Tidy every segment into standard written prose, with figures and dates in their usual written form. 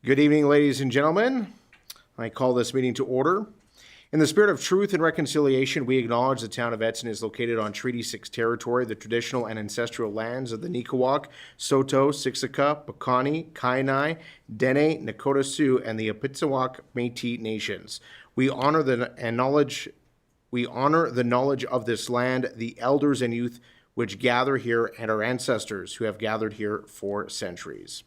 Good evening, ladies and gentlemen. I call this meeting to order. In the spirit of truth and reconciliation, we acknowledge the town of Edson is located on Treaty 6 territory, the traditional and ancestral lands of the Niqawak, Saulteaux, Siksika, Piikani, Kainai, Dene, Nakota Sioux, and the Apitziwak Métis nations. We honor the knowledge of this land, the elders and youth which gather here, and our ancestors who have gathered here for centuries.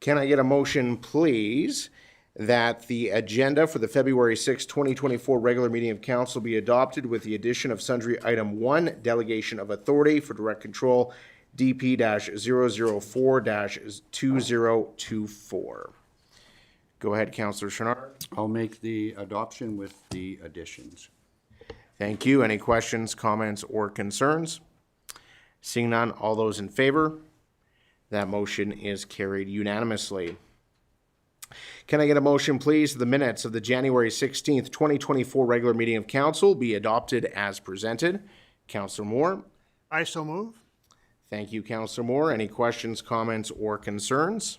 Can I get a motion, please, that the agenda for the February 6, 2024 regular meeting of council be adopted with the addition of sundry item 1, delegation of authority for direct control, DP-004-2024. Go ahead, Councillor Chenard. I'll make the adoption with the additions. Thank you. Any questions, comments, or concerns? Seeing none, all those in favor? That motion is carried unanimously. Can I get a motion, please, the minutes of the January 16th, 2024 regular meeting of council be adopted as presented? Councillor Moore. I so move. Thank you, Councillor Moore. Any questions, comments, or concerns?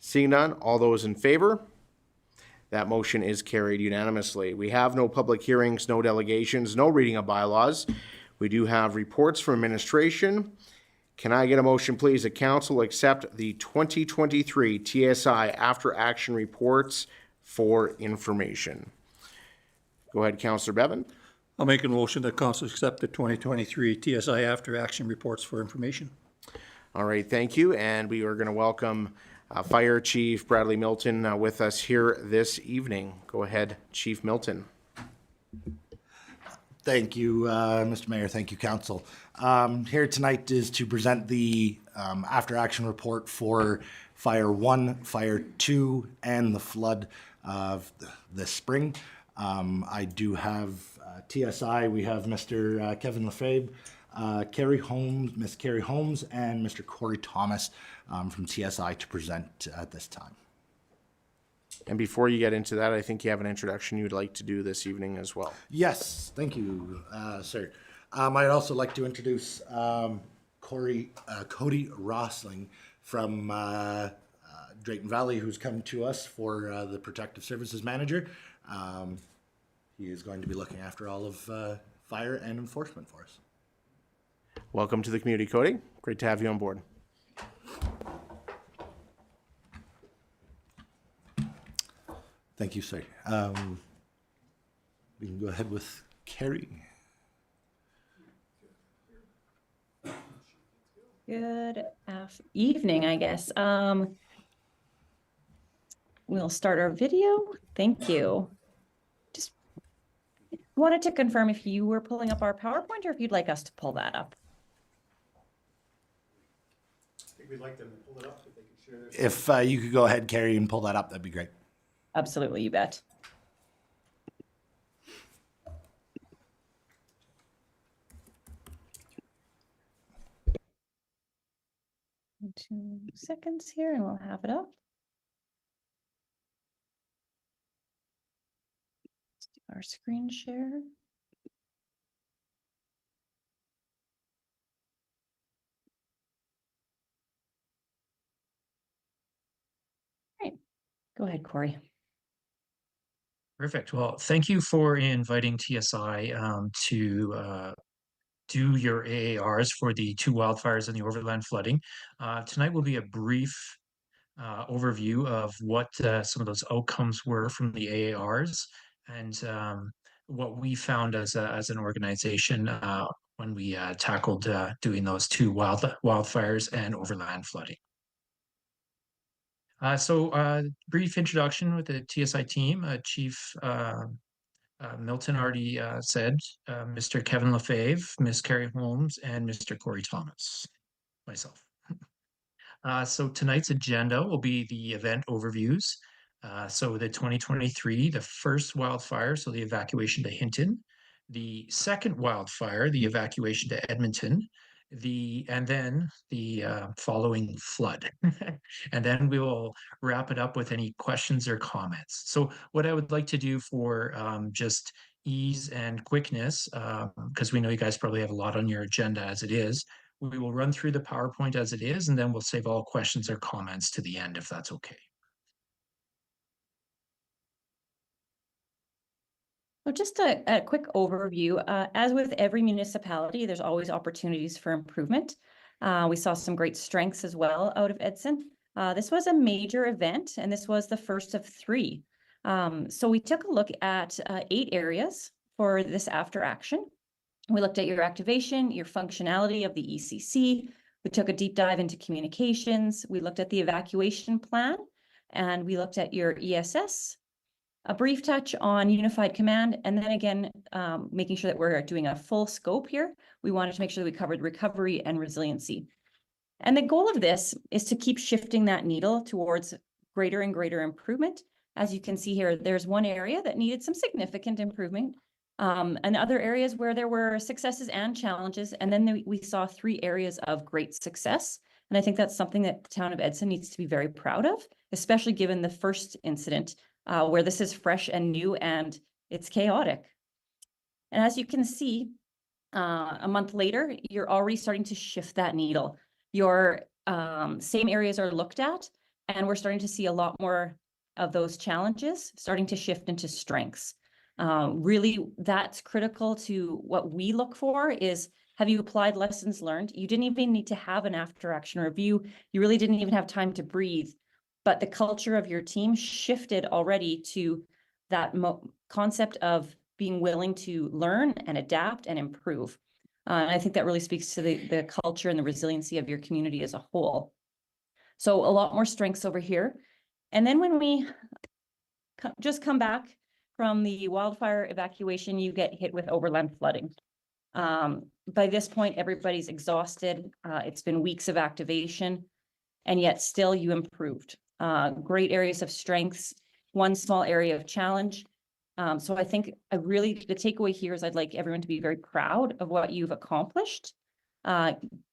Seeing none, all those in favor? That motion is carried unanimously. We have no public hearings, no delegations, no reading of bylaws. We do have reports from administration. Can I get a motion, please, that council accept the 2023 TSI after action reports for information? Go ahead, Councillor Bevan. I'll make a motion that council accept the 2023 TSI after action reports for information. All right, thank you. And we are going to welcome Fire Chief Bradley Milton with us here this evening. Go ahead, Chief Milton. Thank you, Mr. Mayor. Thank you, Council. Here tonight is to present the after-action report for Fire 1, Fire 2, and the flood of this spring. I do have TSI. We have Mr. Kevin Lefebvre, Miss Carrie Holmes, and Mr. Corey Thomas from TSI to present at this time. And before you get into that, I think you have an introduction you'd like to do this evening as well. Yes, thank you, sir. I'd also like to introduce Cody Rosling from Drayton Valley, who's come to us for the Protective Services Manager. He is going to be looking after all of fire and enforcement for us. Welcome to the community, Cody. Great to have you on board. Thank you, sir. We can go ahead with Carrie. Good evening, I guess. We'll start our video. Thank you. Just wanted to confirm if you were pulling up our PowerPoint or if you'd like us to pull that up. I think we'd like them to pull it up if they can share this. If you could go ahead, Carrie, and pull that up, that'd be great. Absolutely, you bet. In 2 seconds here and we'll have it up. Let's do our screen share. All right, go ahead, Corey. Perfect. Well, thank you for inviting TSI to do your AARs for the 2 wildfires and the overland flooding. Tonight will be a brief overview of what some of those outcomes were from the AARs and what we found as an organization when we tackled doing those 2 wildfires and overland flooding. Brief introduction with the TSI team. Chief Milton already said, Mr. Kevin Lefebvre, Miss Carrie Holmes, and Mr. Corey Thomas, myself. So tonight's agenda will be the event overviews. So the 2023, the first wildfire, so the evacuation to Hinton, the second wildfire, the evacuation to Edmonton, and then the following flood. And then we will wrap it up with any questions or comments. So what I would like to do for just ease and quickness, because we know you guys probably have a lot on your agenda as it is, We will run through the PowerPoint as it is, and then we'll save all questions or comments to the end if that's okay. So just a quick overview. As with every municipality, there's always opportunities for improvement. We saw some great strengths as well out of Edson. This was a major event, and this was the first of 3. So we took a look at 8 areas for this after action. We looked at your activation, your functionality of the ECC. We took a deep dive into communications. We looked at the evacuation plan, and we looked at your ESS, a brief touch on unified command, and then again, making sure that we're doing a full scope here. We wanted to make sure that we covered recovery and resiliency. And the goal of this is to keep shifting that needle towards greater and greater improvement. As you can see here, there's one area that needed some significant improvement, and other areas where there were successes and challenges. And then we saw 3 areas of great success. And I think that's something that the town of Edson needs to be very proud of, especially given the first incident where this is fresh and new and it's chaotic. And as you can see, a month later, you're already starting to shift that needle. Your same areas are looked at, and we're starting to see a lot more of those challenges starting to shift into strengths. Really, that's critical to what we look for is, have you applied lessons learned? You didn't even need to have an after action review. You really didn't even have time to breathe. But the culture of your team shifted already to that concept of being willing to learn and adapt and improve. And I think that really speaks to the culture and the resiliency of your community as a whole. So a lot more strengths over here. And then when we just come back from the wildfire evacuation, you get hit with overland flooding. By this point, everybody's exhausted. It's been weeks of activation, and yet still you improved. Great areas of strengths, one small area of challenge. So I think the takeaway here is I'd like everyone to be very proud of what you've accomplished.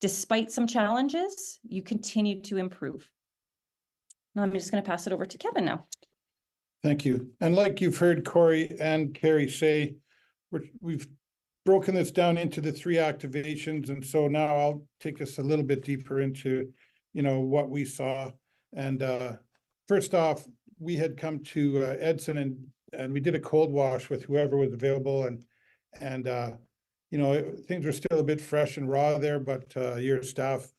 Despite some challenges, you continue to improve. Now I'm just going to pass it over to Kevin now. Thank you. And like you've heard Corey and Carrie say, we've broken this down into the 3 activations. And so now I'll take us a little bit deeper into, what we saw. And first off, we had come to Edson and we did a cold wash with whoever was available. And things were still a bit fresh and raw there, but your staff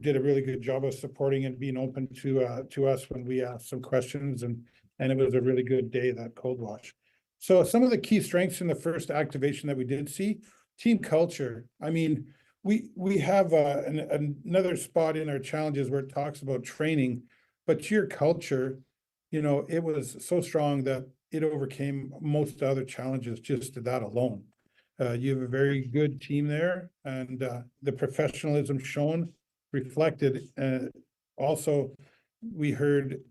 did a really good job of supporting and being open to us when we asked some questions. And it was a really good day, that cold wash. So some of the key strengths in the first activation that we did see, team culture. I mean, we have another spot in our challenges where it talks about training, but your culture, it was so strong that it overcame most other challenges just to that alone. You have a very good team there, and the professionalism shown reflected. Also, we heard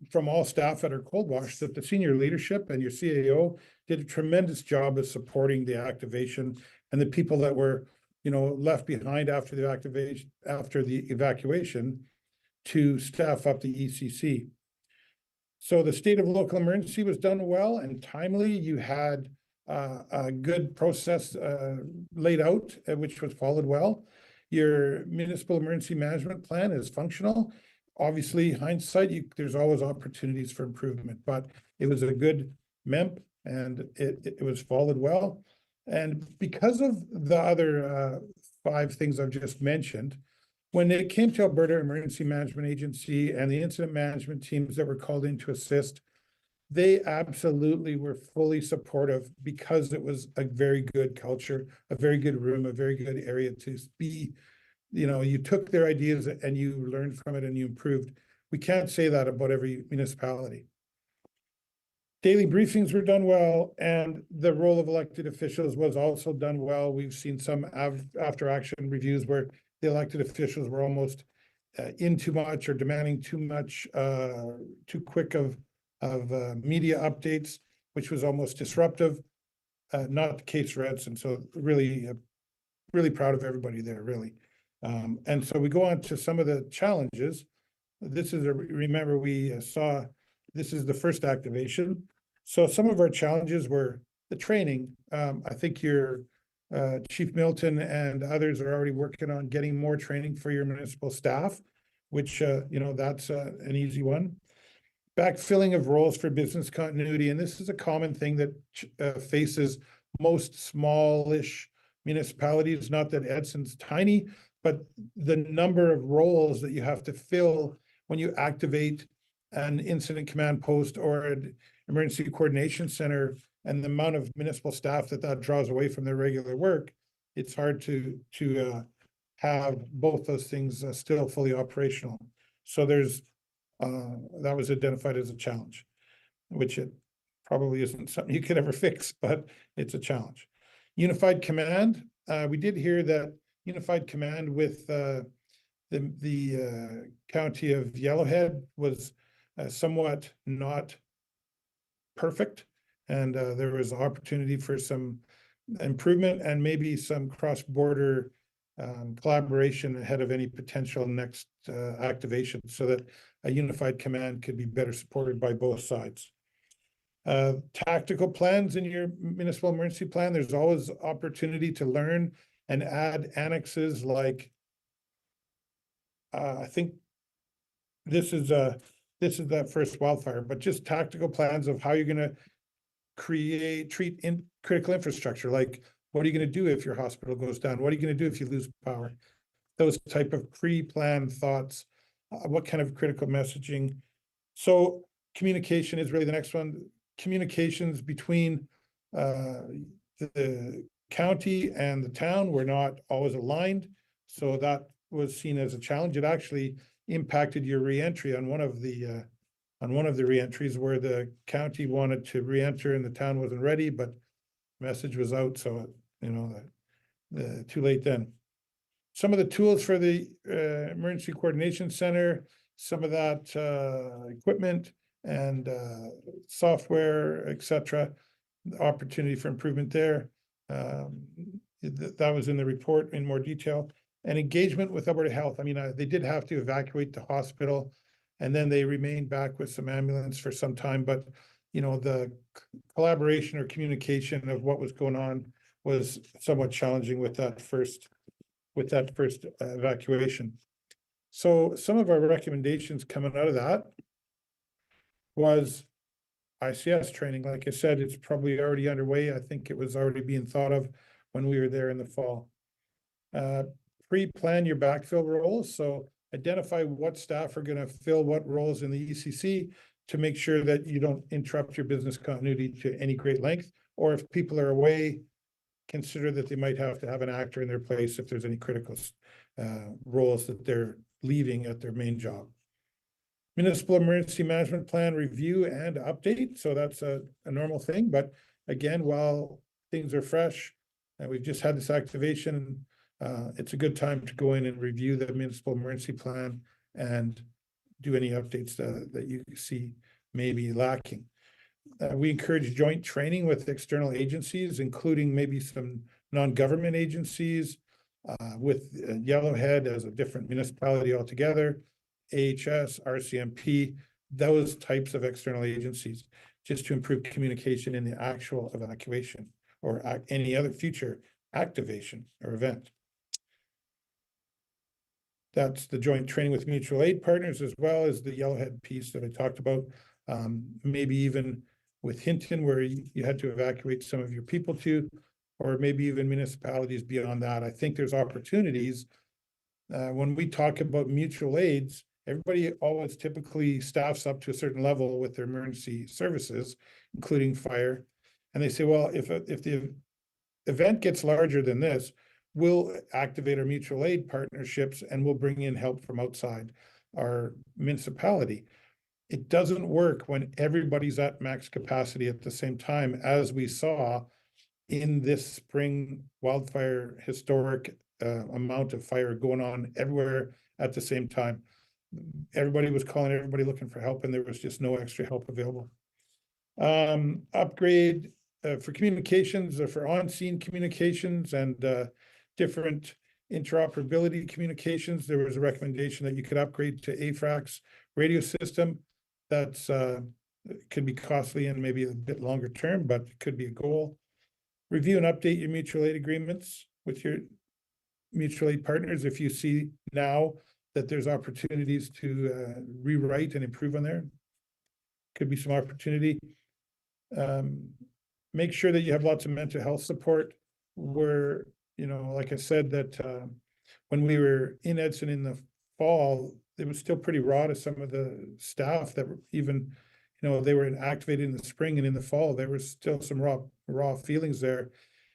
from all staff at our cold wash that the senior leadership and your CAO did a tremendous job of supporting the activation, and the people that were, left behind after the evacuation to staff up the ECC. So the state of local emergency was done well and timely. You had a good process laid out, which was followed well. Your municipal emergency management plan is functional. Obviously, hindsight, there's always opportunities for improvement, but it was a good MEMP and it was followed well. And because of the other 5 things I've just mentioned, when it came to Alberta Emergency Management Agency and the incident management teams that were called in to assist, they absolutely were fully supportive because it was a very good culture, a very good room, a very good area to be. You took their ideas and you learned from it and you improved. We can't say that about every municipality. Daily briefings were done well, and the role of elected officials was also done well. We've seen some after action reviews where the elected officials were almost in too much or demanding too much, too quick of media updates, which was almost disruptive. Not the case for Edson. So really proud of everybody there, really. And so we go on to some of the challenges. This is remember we saw, this is the first activation. So some of our challenges were the training. I think your Chief Milton and others are already working on getting more training for your municipal staff, which, that's an easy one. Backfilling of roles for business continuity, and this is a common thing that faces most smallish municipalities. Not that Edson's tiny, but the number of roles that you have to fill when you activate an incident command post or an emergency coordination center, and the amount of municipal staff that draws away from their regular work, it's hard to have both those things still fully operational. So that was identified as a challenge, which it probably isn't something you could ever fix, but it's a challenge. Unified command, we did hear that unified command with the county of Yellowhead was somewhat not perfect. And there was opportunity for some improvement and maybe some cross-border collaboration ahead of any potential next activation, so that a unified command could be better supported by both sides. Tactical plans in your municipal emergency plan, there's always opportunity to learn and add annexes like, I think this is that first wildfire, but just tactical plans of how you're gonna treat critical infrastructure, like what are you gonna do if your hospital goes down? What are you gonna do if you lose power? Those type of pre-planned thoughts, what kind of critical messaging? So communication is really the next one. Communications between the county and the town were not always aligned, so that was seen as a challenge. It actually impacted your reentry on one of the reentries, where the county wanted to reenter and the town wasn't ready, but message was out, so too late then. Some of the tools for the emergency coordination center, some of that equipment and software, etc. Opportunity for improvement there. That was in the report in more detail. And engagement with Alberta Health. I mean, they did have to evacuate the hospital, and then they remained back with some ambulance for some time. But the collaboration or communication of what was going on was somewhat challenging with that first evacuation. So some of our recommendations coming out of that was ICS training. Like I said, it's probably already underway. I think it was already being thought of when we were there in the fall. Pre-plan your backfill roles. So identify what staff are going to fill what roles in the ECC to make sure that you don't interrupt your business continuity to any great length. Or if people are away, consider that they might have to have an actor in their place if there's any critical roles that they're leaving at their main job. Municipal emergency management plan review and update. So that's a normal thing. But again, while things are fresh and we've just had this activation, it's a good time to go in and review the municipal emergency plan and do any updates that you see may be lacking. We encourage joint training with external agencies, including maybe some non-government agencies, with Yellowhead as a different municipality altogether, AHS, RCMP, those types of external agencies, just to improve communication in the actual evacuation or any other future activation or event. That's the joint training with mutual aid partners, as well as the Yellowhead piece that I talked about. Maybe even with Hinton, where you had to evacuate some of your people to, or maybe even municipalities beyond that. I think there's opportunities. When we talk about mutual aids, everybody always typically staffs up to a certain level with their emergency services, including fire. And they say, well, if the event gets larger than this, we'll activate our mutual aid partnerships and we'll bring in help from outside our municipality. It doesn't work when everybody's at max capacity at the same time, as we saw in this spring wildfire, historic amount of fire going on everywhere at the same time. Everybody was calling everybody looking for help, and there was just no extra help available. Upgrade for communications, for on-scene communications and different interoperability communications. There was a recommendation that you could upgrade to AFRAC's radio system. That's could be costly and maybe a bit longer term, but it could be a goal. Review and update your mutual aid agreements with your mutual aid partners if you see now that there's opportunities to rewrite and improve on there. Could be some opportunity. Make sure that you have lots of mental health support where, you know, like I said, that when we were in Edson in the fall, it was still pretty raw to some of the staff that were even, you know, they were activated in the spring and in the fall, there was still some raw feelings there.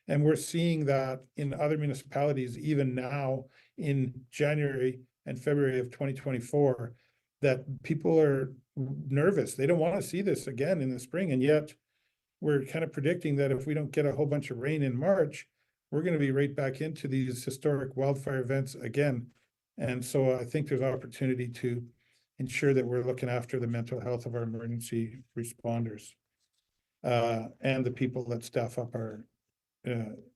And we're seeing that in other municipalities, even now in January and February of 2024, that people are nervous. They don't want to see this again in the spring. And yet we're kind of predicting that if we don't get a whole bunch of rain in March, we're going to be right back into these historic wildfire events again. And so I think there's opportunity to ensure that we're looking after the mental health of our emergency responders and the people that staff up our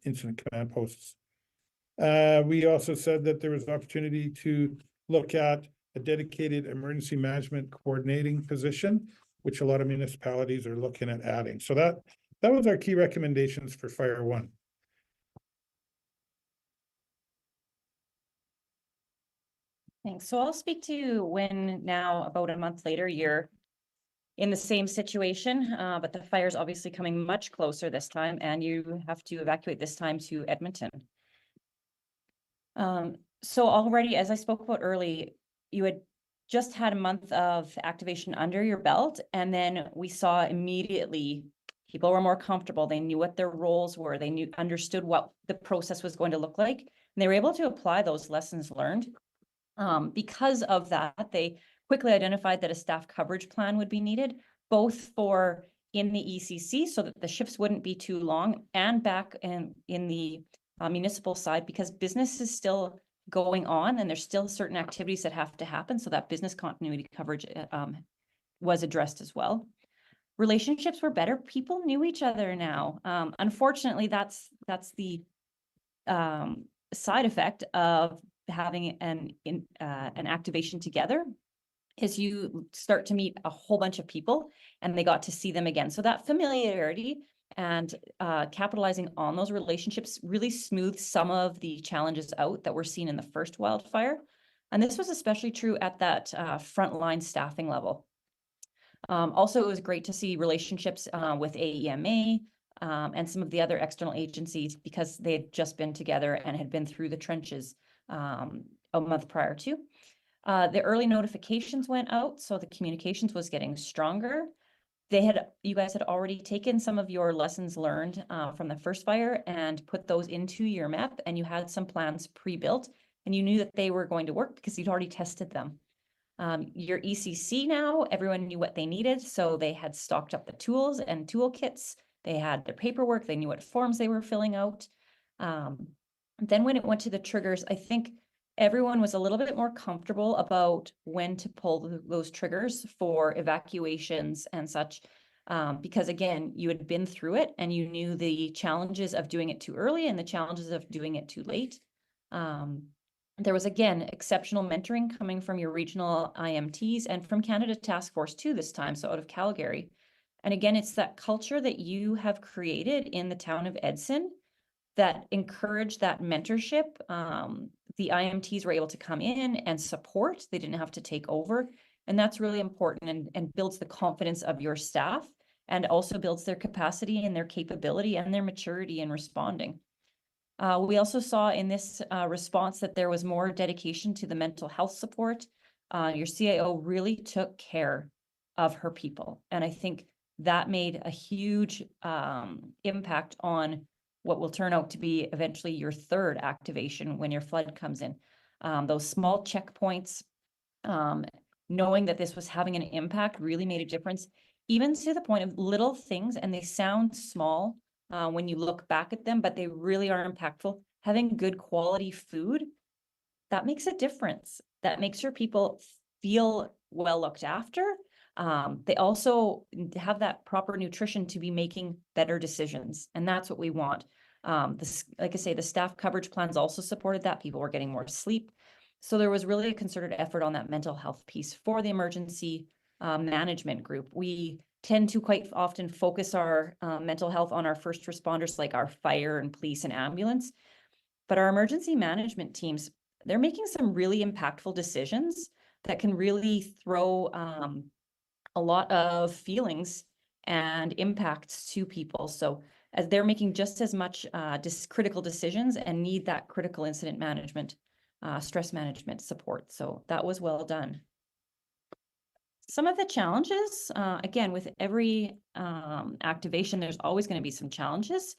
incident command posts. We also said that there was opportunity to look at a dedicated emergency management coordinating position, which a lot of municipalities are looking at adding. So that was our key recommendations for Fire One. Thanks. So I'll speak to when now, about a month later, you're in the same situation, but the fire's obviously coming much closer this time, and you have to evacuate this time to Edmonton. So already, as I spoke about early, you had just had a month of activation under your belt, and then we saw immediately people were more comfortable. They knew what their roles were. They understood what the process was going to look like, and they were able to apply those lessons learned. Because of that, they quickly identified that a staff coverage plan would be needed, both for in the ECC so that the shifts wouldn't be too long, and back in the municipal side, because business is still going on and there's still certain activities that have to happen. So that business continuity coverage was addressed as well. Relationships were better. People knew each other now. Unfortunately, that's the side effect of having an activation together, is you start to meet a whole bunch of people and they got to see them again. So that familiarity and capitalizing on those relationships really smoothed some of the challenges out that were seen in the first wildfire. And this was especially true at that frontline staffing level. Also, it was great to see relationships with AEMA and some of the other external agencies, because they had just been together and had been through the trenches a month prior to. The early notifications went out, so the communications was getting stronger. You guys had already taken some of your lessons learned from the first fire and put those into your map, and you had some plans pre-built, and you knew that they were going to work because you'd already tested them. Your ECC now, everyone knew what they needed, so they had stocked up the tools and toolkits. They had their paperwork. They knew what forms they were filling out. Then when it went to the triggers, I think everyone was a little bit more comfortable about when to pull those triggers for evacuations and such, because again, you had been through it and you knew the challenges of doing it too early and the challenges of doing it too late. There was, again, exceptional mentoring coming from your regional IMTs and from Canada Task Force 2 this time, so out of Calgary. And again, it's that culture that you have created in the town of Edson that encouraged that mentorship. The IMTs were able to come in and support. They didn't have to take over. And that's really important and builds the confidence of your staff, and also builds their capacity and their capability and their maturity in responding. We also saw in this response that there was more dedication to the mental health support. Your CIO really took care of her people. And I think that made a huge impact on what will turn out to be eventually your third activation when your flood comes in. Those small checkpoints, knowing that this was having an impact, really made a difference, even to the point of little things, and they sound small when you look back at them, but they really are impactful. Having good quality food, that makes a difference. That makes your people feel well looked after. They also have that proper nutrition to be making better decisions. And that's what we want. Like I say, the staff coverage plans also supported that. People were getting more sleep. So there was really a concerted effort on that mental health piece for the emergency management group. We tend to quite often focus our mental health on our first responders, like our fire and police and ambulance. But our emergency management teams, they're making some really impactful decisions that can really throw a lot of feelings and impacts to people. So as they're making just as much critical decisions and need that critical incident management, stress management support. So that was well done. Some of the challenges, again, with every activation, there's always going to be some challenges.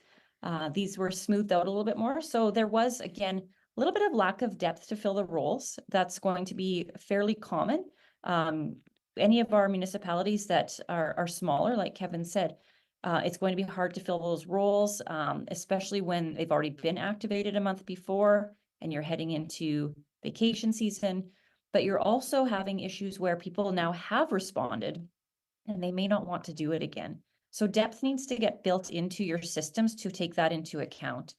These were smoothed out a little bit more. So there was, again, a little bit of lack of depth to fill the roles. That's going to be fairly common. Any of our municipalities that are smaller, like Kevin said, it's going to be hard to fill those roles, especially when they've already been activated a month before and you're heading into vacation season. But you're also having issues where people now have responded and they may not want to do it again. So depth needs to get built into your systems to take that into account.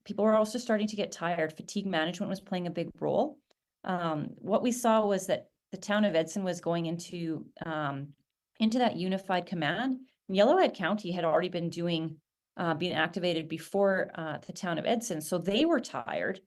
People are also starting to get tired. Fatigue management was playing a big role. What we saw was that the town of Edson was going into that unified command. Yellowhead County had already been being activated before the town of Edson, so they were tired.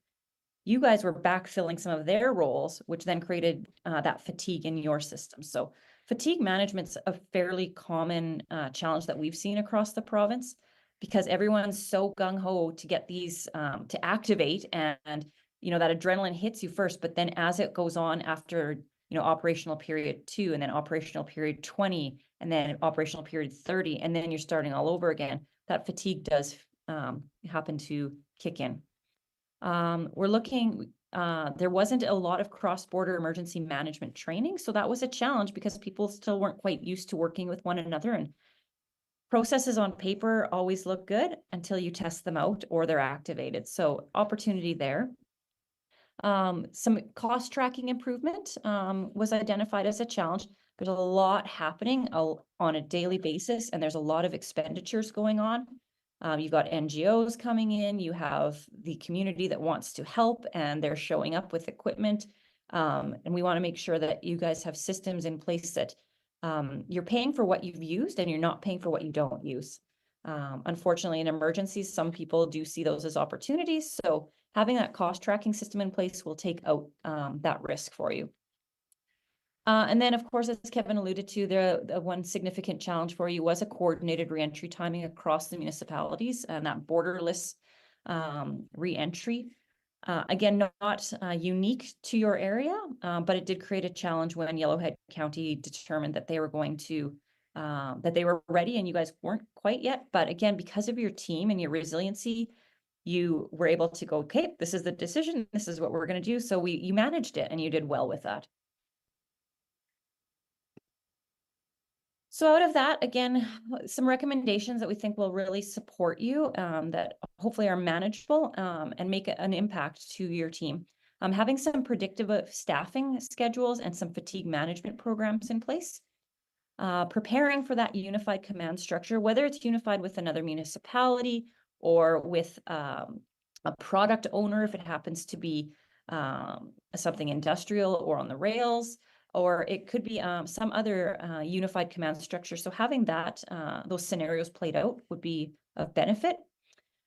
You guys were backfilling some of their roles, which then created that fatigue in your system. So fatigue management's a fairly common challenge that we've seen across the province, because everyone's so gung-ho to get these to activate, and that adrenaline hits you first, but then as it goes on after operational period 2, and then operational period 20, and then operational period 30, and then you're starting all over again, that fatigue does happen to kick in. We're looking, there wasn't a lot of cross-border emergency management training, so that was a challenge because people still weren't quite used to working with one another, and processes on paper always look good until you test them out or they're activated. So opportunity there. Some cost tracking improvement was identified as a challenge. There's a lot happening on a daily basis, and there's a lot of expenditures going on. You've got NGOs coming in, you have the community that wants to help, and they're showing up with equipment. And we want to make sure that you guys have systems in place that you're paying for what you've used and you're not paying for what you don't use. Unfortunately, in emergencies, some people do see those as opportunities. So having that cost tracking system in place will take out that risk for you. And then, of course, as Kevin alluded to, the one significant challenge for you was a coordinated reentry timing across the municipalities, and that borderless reentry. Again, not unique to your area, but it did create a challenge when Yellowhead County determined that they were going to, that they were ready and you guys weren't quite yet. But again, because of your team and your resiliency, you were able to go, okay, this is the decision, this is what we're going to do. So you managed it and you did well with that. So out of that, again, some recommendations that we think will really support you, that hopefully are manageable and make an impact to your team. Having some predictive staffing schedules and some fatigue management programs in place. Preparing for that unified command structure, whether it's unified with another municipality or with a product owner, if it happens to be something industrial or on the rails, or it could be some other unified command structure. So having that, those scenarios played out would be of benefit.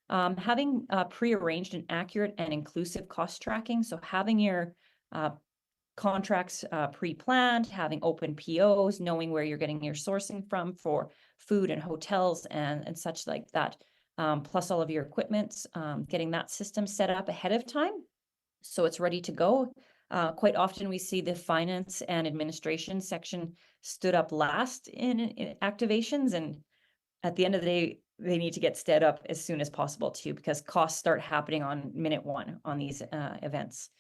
Having pre-arranged and accurate and inclusive cost tracking. So having your contracts pre-planned, having open POs, knowing where you're getting your sourcing from for food and hotels and such like that, plus all of your equipment, getting that system set up ahead of time so it's ready to go. Quite often we see the finance and administration section stood up last in activations, and at the end of the day, they need to get stood up as soon as possible too, because costs start happening on minute 1 on these events.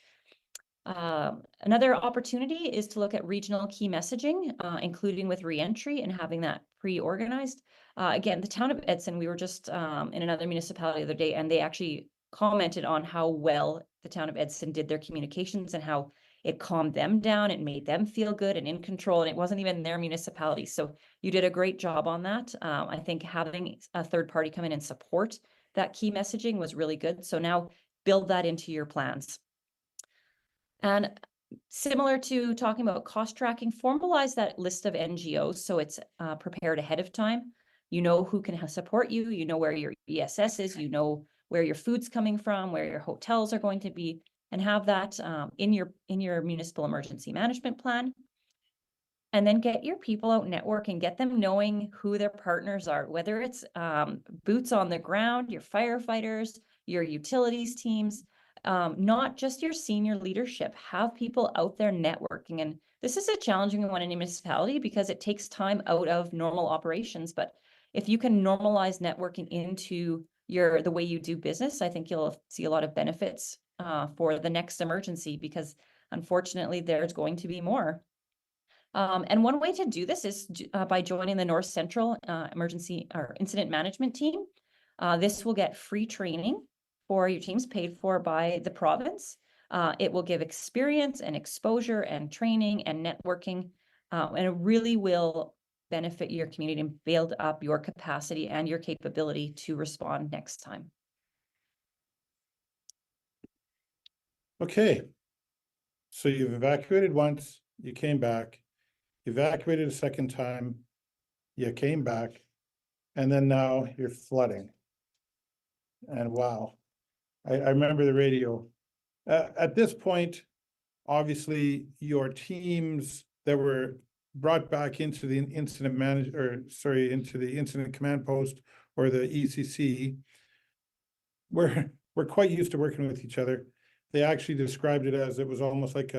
Another opportunity is to look at regional key messaging, including with reentry and having that pre-organized. Again, the town of Edson, we were just in another municipality the other day, and they actually commented on how well the town of Edson did their communications and how it calmed them down, it made them feel good and in control, and it wasn't even their municipality. So you did a great job on that. I think having a third party come in and support that key messaging was really good. So now build that into your plans. And Similar to talking about cost tracking, formalize that list of NGOs so it's prepared ahead of time. You know who can support you, you know where your ESS is, you know where your food's coming from, where your hotels are going to be, and have that in your municipal emergency management plan. And then get your people out networking, get them knowing who their partners are, whether it's boots on the ground, your firefighters, your utilities teams, not just your senior leadership. Have people out there networking. And this is a challenging one in a municipality because it takes time out of normal operations. But if you can normalize networking into the way you do business, I think you'll see a lot of benefits for the next emergency, because unfortunately there's going to be more. And one way to do this is by joining the North Central Emergency or Incident Management Team. This will get free training for your teams paid for by the province. It will give experience and exposure and training and networking, and it really will benefit your community and build up your capacity and your capability to respond next time. Okay. So you've evacuated once, you came back, evacuated a second time, you came back, and then now you're flooding. And wow, I remember the radio. At this point, obviously, your teams that were brought back into the into the incident command post or the ECC, we're quite used to working with each other. They actually described it as it was almost like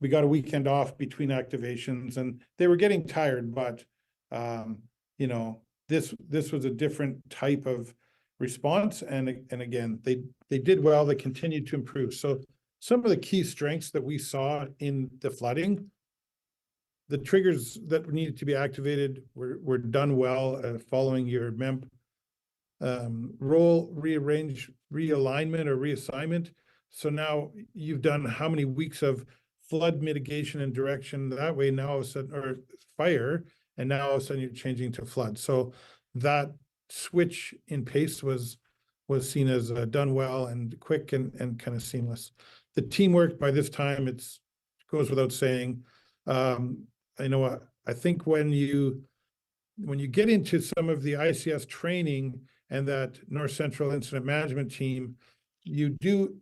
we got a weekend off between activations, and they were getting tired, but you know, this was a different type of response, and again, they did well. They continued to improve. So some of the key strengths that we saw in the flooding, the triggers that needed to be activated were done well, following your MEMP role realignment or reassignment. So now you've done how many weeks of flood mitigation and direction that way, now all of a sudden, or fire, and now all of a sudden you're changing to flood. So that switch in pace was seen as done well and quick and kind of seamless. The teamwork by this time, goes without saying. I know, I think when you get into some of the ICS training and that North Central Incident Management Team, you do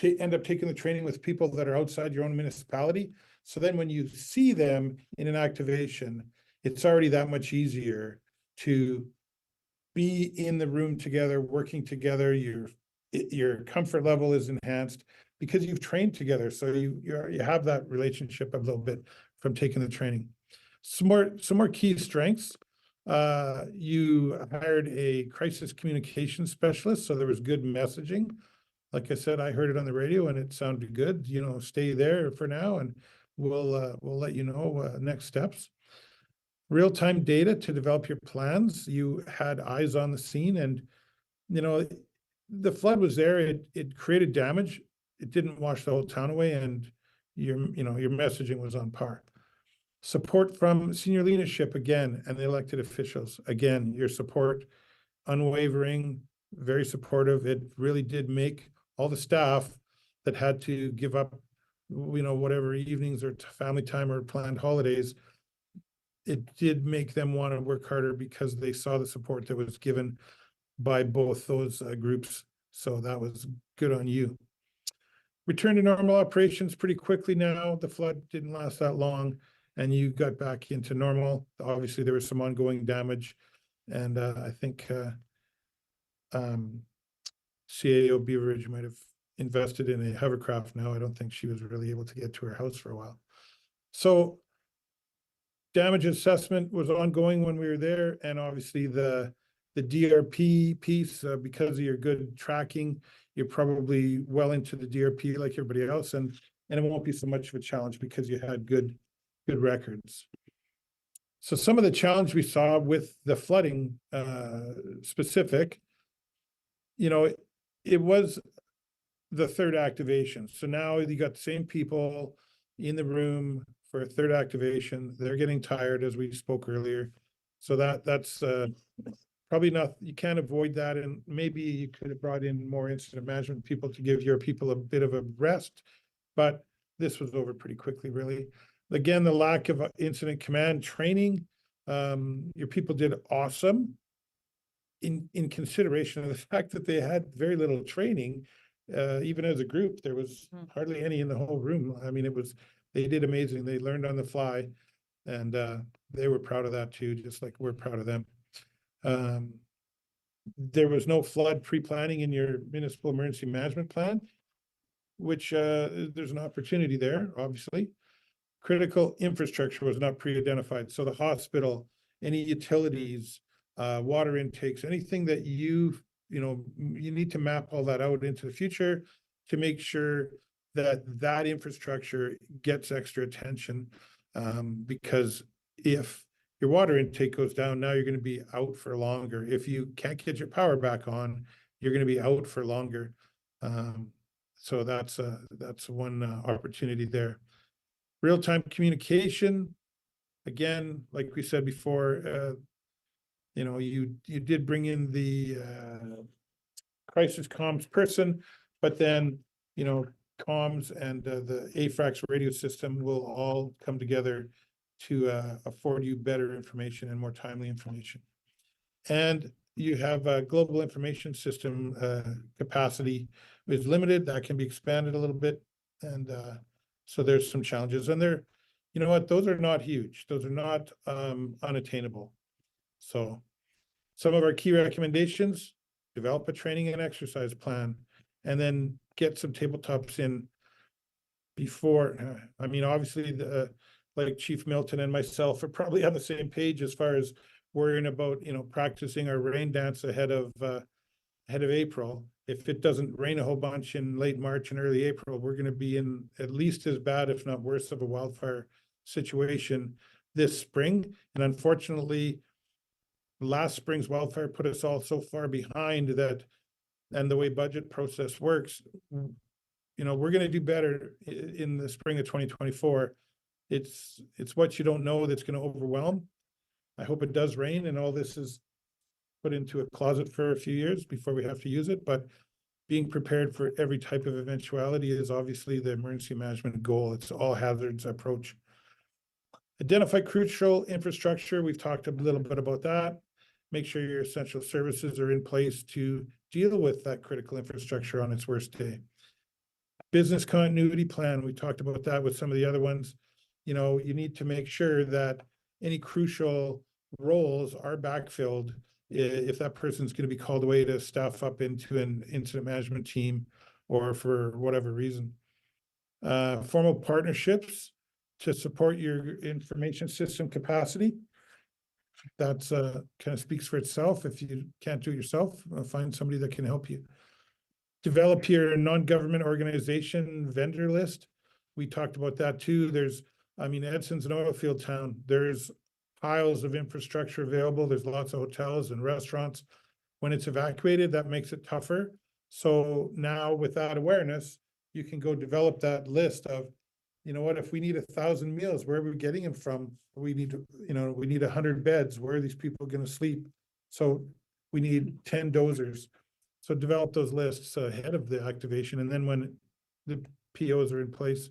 end up taking the training with people that are outside your own municipality. So then when you see them in an activation, it's already that much easier to be in the room together, working together. Your comfort level is enhanced because you've trained together. So you have that relationship a little bit from taking the training. Some more key strengths. You hired a crisis communication specialist, so there was good messaging. Like I said, I heard it on the radio and it sounded good. You know, stay there for now, and we'll let you know next steps. Real-time data to develop your plans. You had eyes on the scene, and you know, the flood was there. It created damage. It didn't wash the whole town away, and your messaging was on par. Support from senior leadership again, and the elected officials. Again, your support, unwavering, very supportive. It really did make all the staff that had to give up, whatever evenings or family time or planned holidays, it did make them want to work harder because they saw the support that was given by both those groups. So that was good on you. Return to normal operations pretty quickly now. The flood didn't last that long, and you got back into normal. Obviously, there was some ongoing damage, and I think CAO Beaveridge might have invested in a hovercraft now. I don't think she was really able to get to her house for a while. So damage assessment was ongoing when we were there, and obviously the DRP piece, because of your good tracking, you're probably well into the DRP like everybody else, and it won't be so much of a challenge because you had good records. So some of the challenge we saw with the flooding specific, it was the third activation. So now you got the same people in the room for a third activation. They're getting tired, as we spoke earlier. So that's probably not, you can't avoid that. And maybe you could have brought in more incident management people to give your people a bit of a rest. But this was over pretty quickly, really. Again, the lack of incident command training, your people did awesome in consideration of the fact that they had very little training. Even as a group, there was hardly any in the whole room. I mean, they did amazing. They learned on the fly, and they were proud of that too, just like we're proud of them. There was no flood pre-planning in your municipal emergency management plan, which there's an opportunity there, obviously. Critical infrastructure was not pre-identified. So the hospital, any utilities, water intakes, anything that you need to map all that out into the future to make sure that infrastructure gets extra attention. Because if your water intake goes down, now you're going to be out for longer. If you can't get your power back on, you're going to be out for longer. So that's one opportunity there. Real-time communication, again, like we said before, you did bring in the crisis comms person, but then, comms and the AFRAX radio system will all come together to afford you better information and more timely information. And you have a global information system capacity is limited. That can be expanded a little bit. And so there's some challenges. And you know what, those are not huge. Those are not unattainable. So some of our key recommendations: develop a training and exercise plan, and then get some tabletops in before. I mean, obviously, like Chief Milton and myself are probably on the same page as far as worrying about, practicing our rain dance ahead of April. If it doesn't rain a whole bunch in late March and early April, we're going to be in at least as bad, if not worse, of a wildfire situation this spring. And unfortunately, last spring's wildfire put us all so far behind that, and the way budget process works, we're going to do better in the spring of 2024. It's what you don't know that's going to overwhelm. I hope it does rain and all this is put into a closet for a few years before we have to use it. But being prepared for every type of eventuality is obviously the emergency management goal. It's all hazards approach. Identify crucial infrastructure. We've talked a little bit about that. Make sure your essential services are in place to deal with that critical infrastructure on its worst day. Business continuity plan. We talked about that with some of the other ones. You need to make sure that any crucial roles are backfilled if that person's going to be called away to staff up into an incident management team or for whatever reason. Formal partnerships to support your information system capacity. That's kind of speaks for itself. If you can't do it yourself, find somebody that can help you. Develop your non-government organization vendor list. We talked about that too. Edson's an oil field town. There's piles of infrastructure available. There's lots of hotels and restaurants. When it's evacuated, that makes it tougher. So now with that awareness, you can go develop that list of, if we need 1,000 meals, where are we getting them from? We need 100 beds. Where are these people going to sleep? So we need 10 dozers. So develop those lists ahead of the activation. And then when the POs are in place,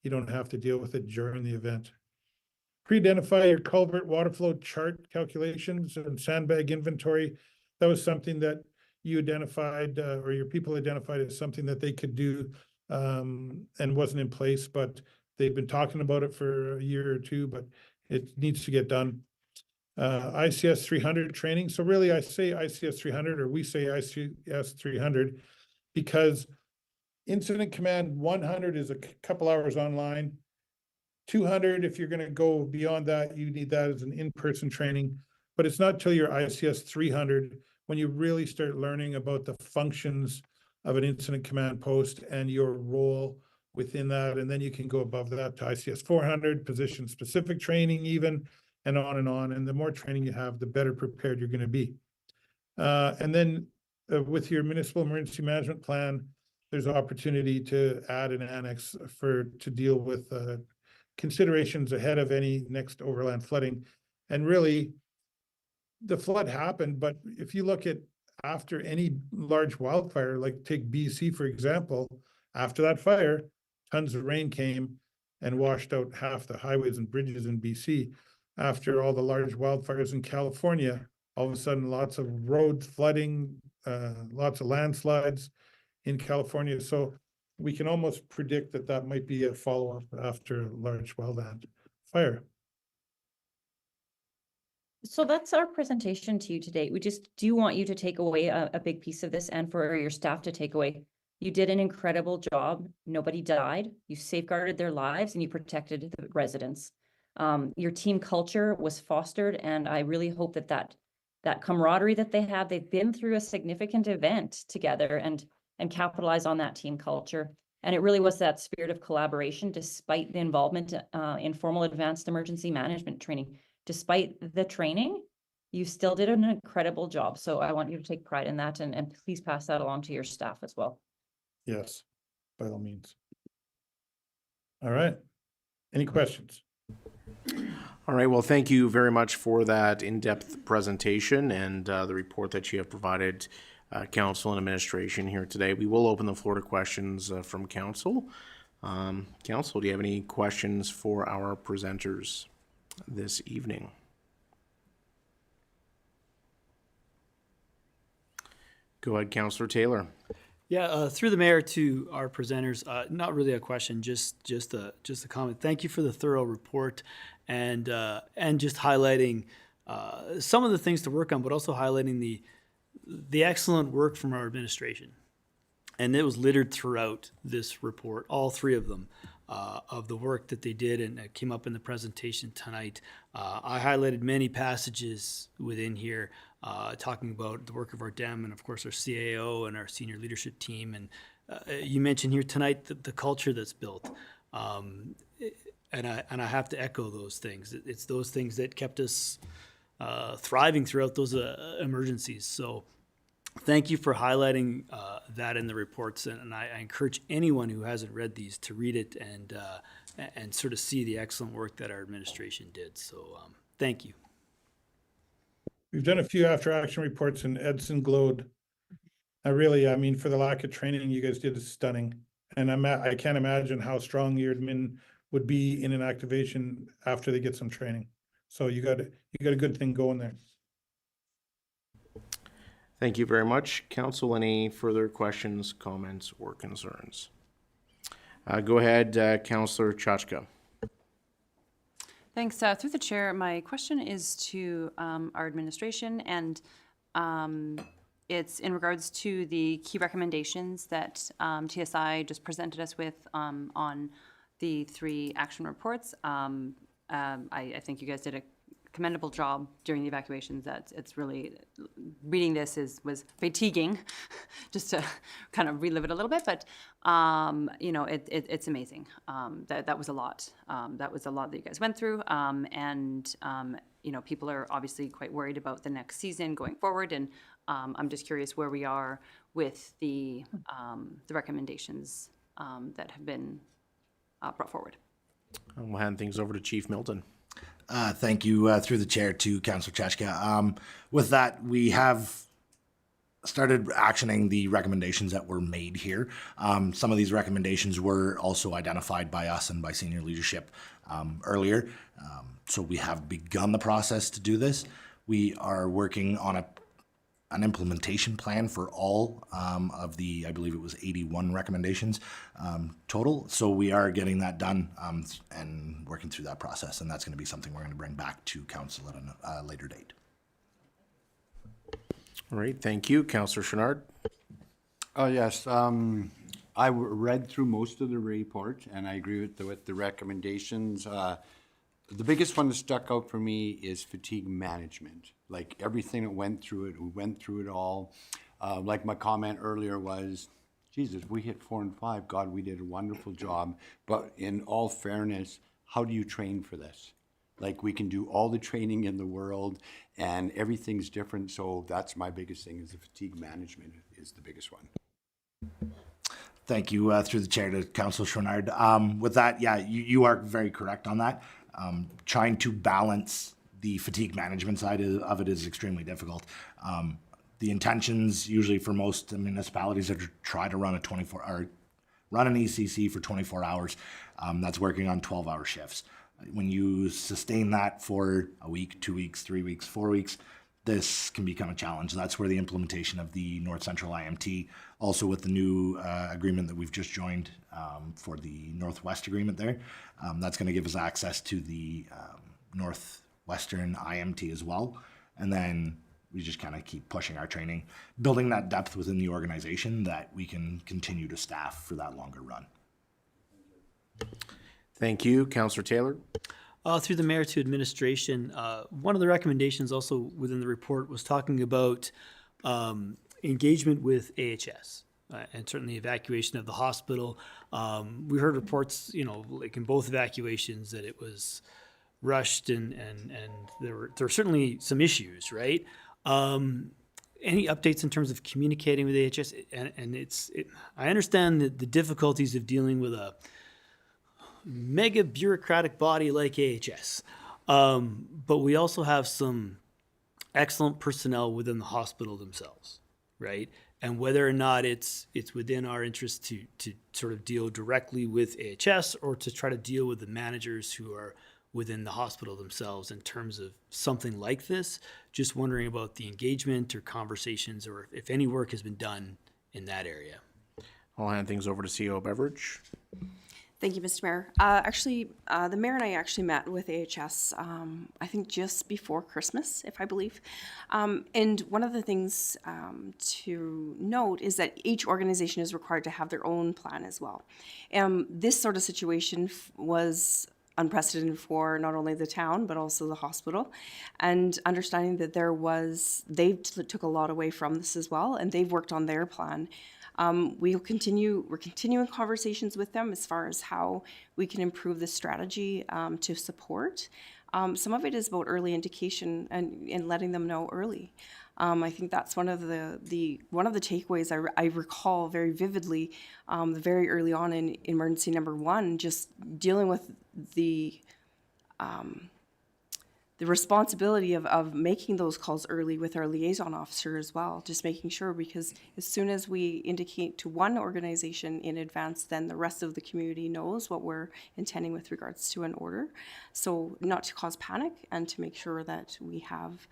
you don't have to deal with it during the event. Pre-identify your culvert water flow chart calculations and sandbag inventory. That was something that you identified or your people identified as something that they could do and wasn't in place, but they've been talking about it for a year or two, but it needs to get done. ICS 300 training. So really I say ICS 300 or we say ICS 300 because Incident Command 100 is a couple hours online. 200, if you're going to go beyond that, you need that as an in-person training. But it's not till your ICS 300 when you really start learning about the functions of an incident command post and your role within that. And then you can go above that to ICS 400, position-specific training even, and on and on. And the more training you have, the better prepared you're going to be. And then with your municipal emergency management plan, there's opportunity to add an annex to deal with considerations ahead of any next overland flooding. And really, the flood happened, but if you look at after any large wildfire, like take BC, for example, after that fire, tons of rain came and washed out half the highways and bridges in BC. After all the large wildfires in California, all of a sudden, lots of roads flooding, lots of landslides in California. So we can almost predict that that might be a follow-up after a large wildland fire. So that's our presentation to you today. We just do want you to take away a big piece of this and for your staff to take away. You did an incredible job. Nobody died. You safeguarded their lives and you protected the residents. Your team culture was fostered, and I really hope that camaraderie that they've been through a significant event together and capitalize on that team culture. And it really was that spirit of collaboration, despite the involvement in formal advanced emergency management training. Despite the training, you still did an incredible job. So I want you to take pride in that and please pass that along to your staff as well. Yes, by all means. All right. Any questions? All right, well, thank you very much for that in-depth presentation and the report that you have provided council and administration here today. We will open the floor to questions from council. Council, do you have any questions for our presenters this evening? Go ahead, Councillor Taylor. Yeah, through the mayor to our presenters, not really a question, just a comment. Thank you for the thorough report and just highlighting some of the things to work on, but also highlighting the excellent work from our administration. And it was littered throughout this report, all three of them, of the work that they did, and it came up in the presentation tonight. I highlighted many passages within here talking about the work of our DEM and, of course, our CAO and our senior leadership team. And you mentioned here tonight the culture that's built. And I have to echo those things. It's those things that kept us thriving throughout those emergencies. So thank you for highlighting that in the reports. And I encourage anyone who hasn't read these to read it and sort of see the excellent work that our administration did. So thank you. We've done a few after action reports and Edson glowed. I mean, for the lack of training you guys did is stunning. And I can't imagine how strong your admin would be in an activation after they get some training. So you got a good thing going there. Thank you very much. Council, any further questions, comments, or concerns? Go ahead, Councillor Chachka. Thanks. Through the chair, my question is to our administration, and it's in regards to the key recommendations that TSI just presented us with on the 3 action reports. I think you guys did a commendable job during the evacuations. That it's really, reading this was fatiguing, just to kind of relive it a little bit. But you know, it's amazing. That was a lot. That was a lot that you guys went through. And you know, people are obviously quite worried about the next season going forward. And I'm just curious where we are with the recommendations that have been brought forward. And we'll hand things over to Chief Milton. Thank you through the chair to Councillor Chachka. With that, we have started actioning the recommendations that were made here. Some of these recommendations were also identified by us and by senior leadership earlier. So we have begun the process to do this. We are working on an implementation plan for all of the, I believe it was 81 recommendations total. So we are getting that done and working through that process. And that's going to be something we're going to bring back to council at a later date. All right, thank you. Councillor Chenard. Yes, I read through most of the report and I agree with the recommendations. The biggest one that stuck out for me is fatigue management. Like everything that went through it, we went through it all. Like my comment earlier was, Jesus, we hit 4 and 5. God, we did a wonderful job. But in all fairness, how do you train for this? Like we can do all the training in the world and everything's different. So that's my biggest thing is the fatigue management is the biggest one. Thank you through the chair to Councillor Chouinard. With that, yeah, you are very correct on that. Trying to balance the fatigue management side of it is extremely difficult. The intentions usually for most municipalities are to try to run a run an ECC for 24 hours. That's working on 12-hour shifts. When you sustain that for a week, 2 weeks, 3 weeks, 4 weeks, this can become a challenge. That's where the implementation of the North Central IMT, also with the new agreement that we've just joined for the Northwest agreement there, that's going to give us access to the Northwestern IMT as well. And then we just kind of keep pushing our training, building that depth within the organization that we can continue to staff for that longer run. Thank you. Councillor Taylor? Through the mayor to administration, one of the recommendations also within the report was talking about engagement with AHS and certainly evacuation of the hospital. We heard reports, like in both evacuations, that it was rushed and there were certainly some issues, right? Any updates in terms of communicating with AHS? And I understand the difficulties of dealing with a mega bureaucratic body like AHS. But we also have some excellent personnel within the hospital themselves, right? And whether or not it's within our interest to sort of deal directly with AHS or to try to deal with the managers who are within the hospital themselves in terms of something like this, just wondering about the engagement or conversations or if any work has been done in that area. I'll hand things over to CEO Beveridge. Thank you, Mr. Mayor. The mayor and I actually met with AHS, I think just before Christmas, if I believe. And one of the things to note is that each organization is required to have their own plan as well. This sort of situation was unprecedented for not only the town, but also the hospital. And understanding that they took a lot away from this as well, and they've worked on their plan. We're continuing conversations with them as far as how we can improve the strategy to support. Some of it is about early indication and letting them know early. I think that's one of the takeaways I recall very vividly, very early on in emergency number 1, just dealing with the responsibility of making those calls early with our liaison officer as well, just making sure, because as soon as we indicate to one organization in advance, then the rest of the community knows what we're intending with regards to an order. So not to cause panic and to make sure that we have,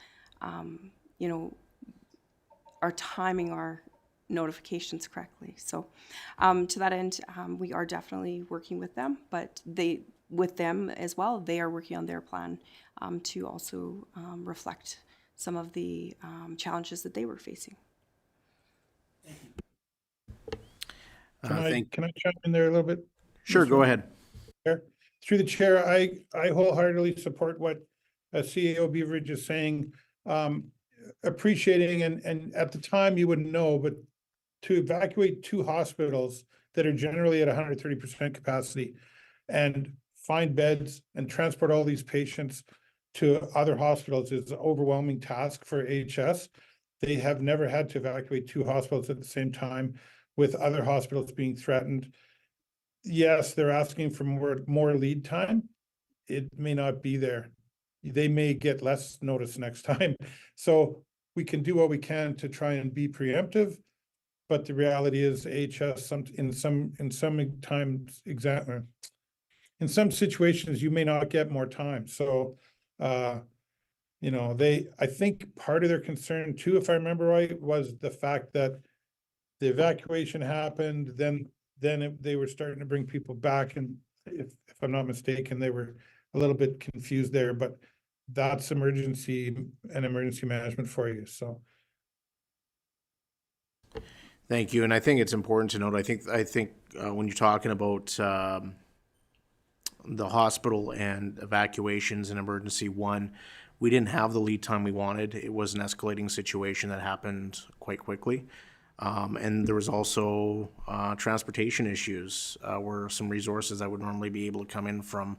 are timing our notifications correctly. So to that end, we are definitely working with them, but with them as well, they are working on their plan to also reflect some of the challenges that they were facing. Can I chime in there a little bit? Sure, go ahead. Through the chair, I wholeheartedly support what CEO Beveridge is saying, appreciating, and at the time you wouldn't know, but to evacuate 2 hospitals that are generally at 130% capacity and find beds and transport all these patients to other hospitals is an overwhelming task for AHS. They have never had to evacuate 2 hospitals at the same time with other hospitals being threatened. Yes, they're asking for more lead time. It may not be there. They may get less notice next time. So we can do what we can to try and be preemptive, but the reality is AHS in some situations you may not get more time. So I think part of their concern too, if I remember right, was the fact that the evacuation happened, then they were starting to bring people back, and if I'm not mistaken, they were a little bit confused there, but that's emergency management for you. So Thank you. And I think it's important to note, I think when you're talking about the hospital and evacuations in emergency 1, we didn't have the lead time we wanted. It was an escalating situation that happened quite quickly. And there was also transportation issues where some resources that would normally be able to come in from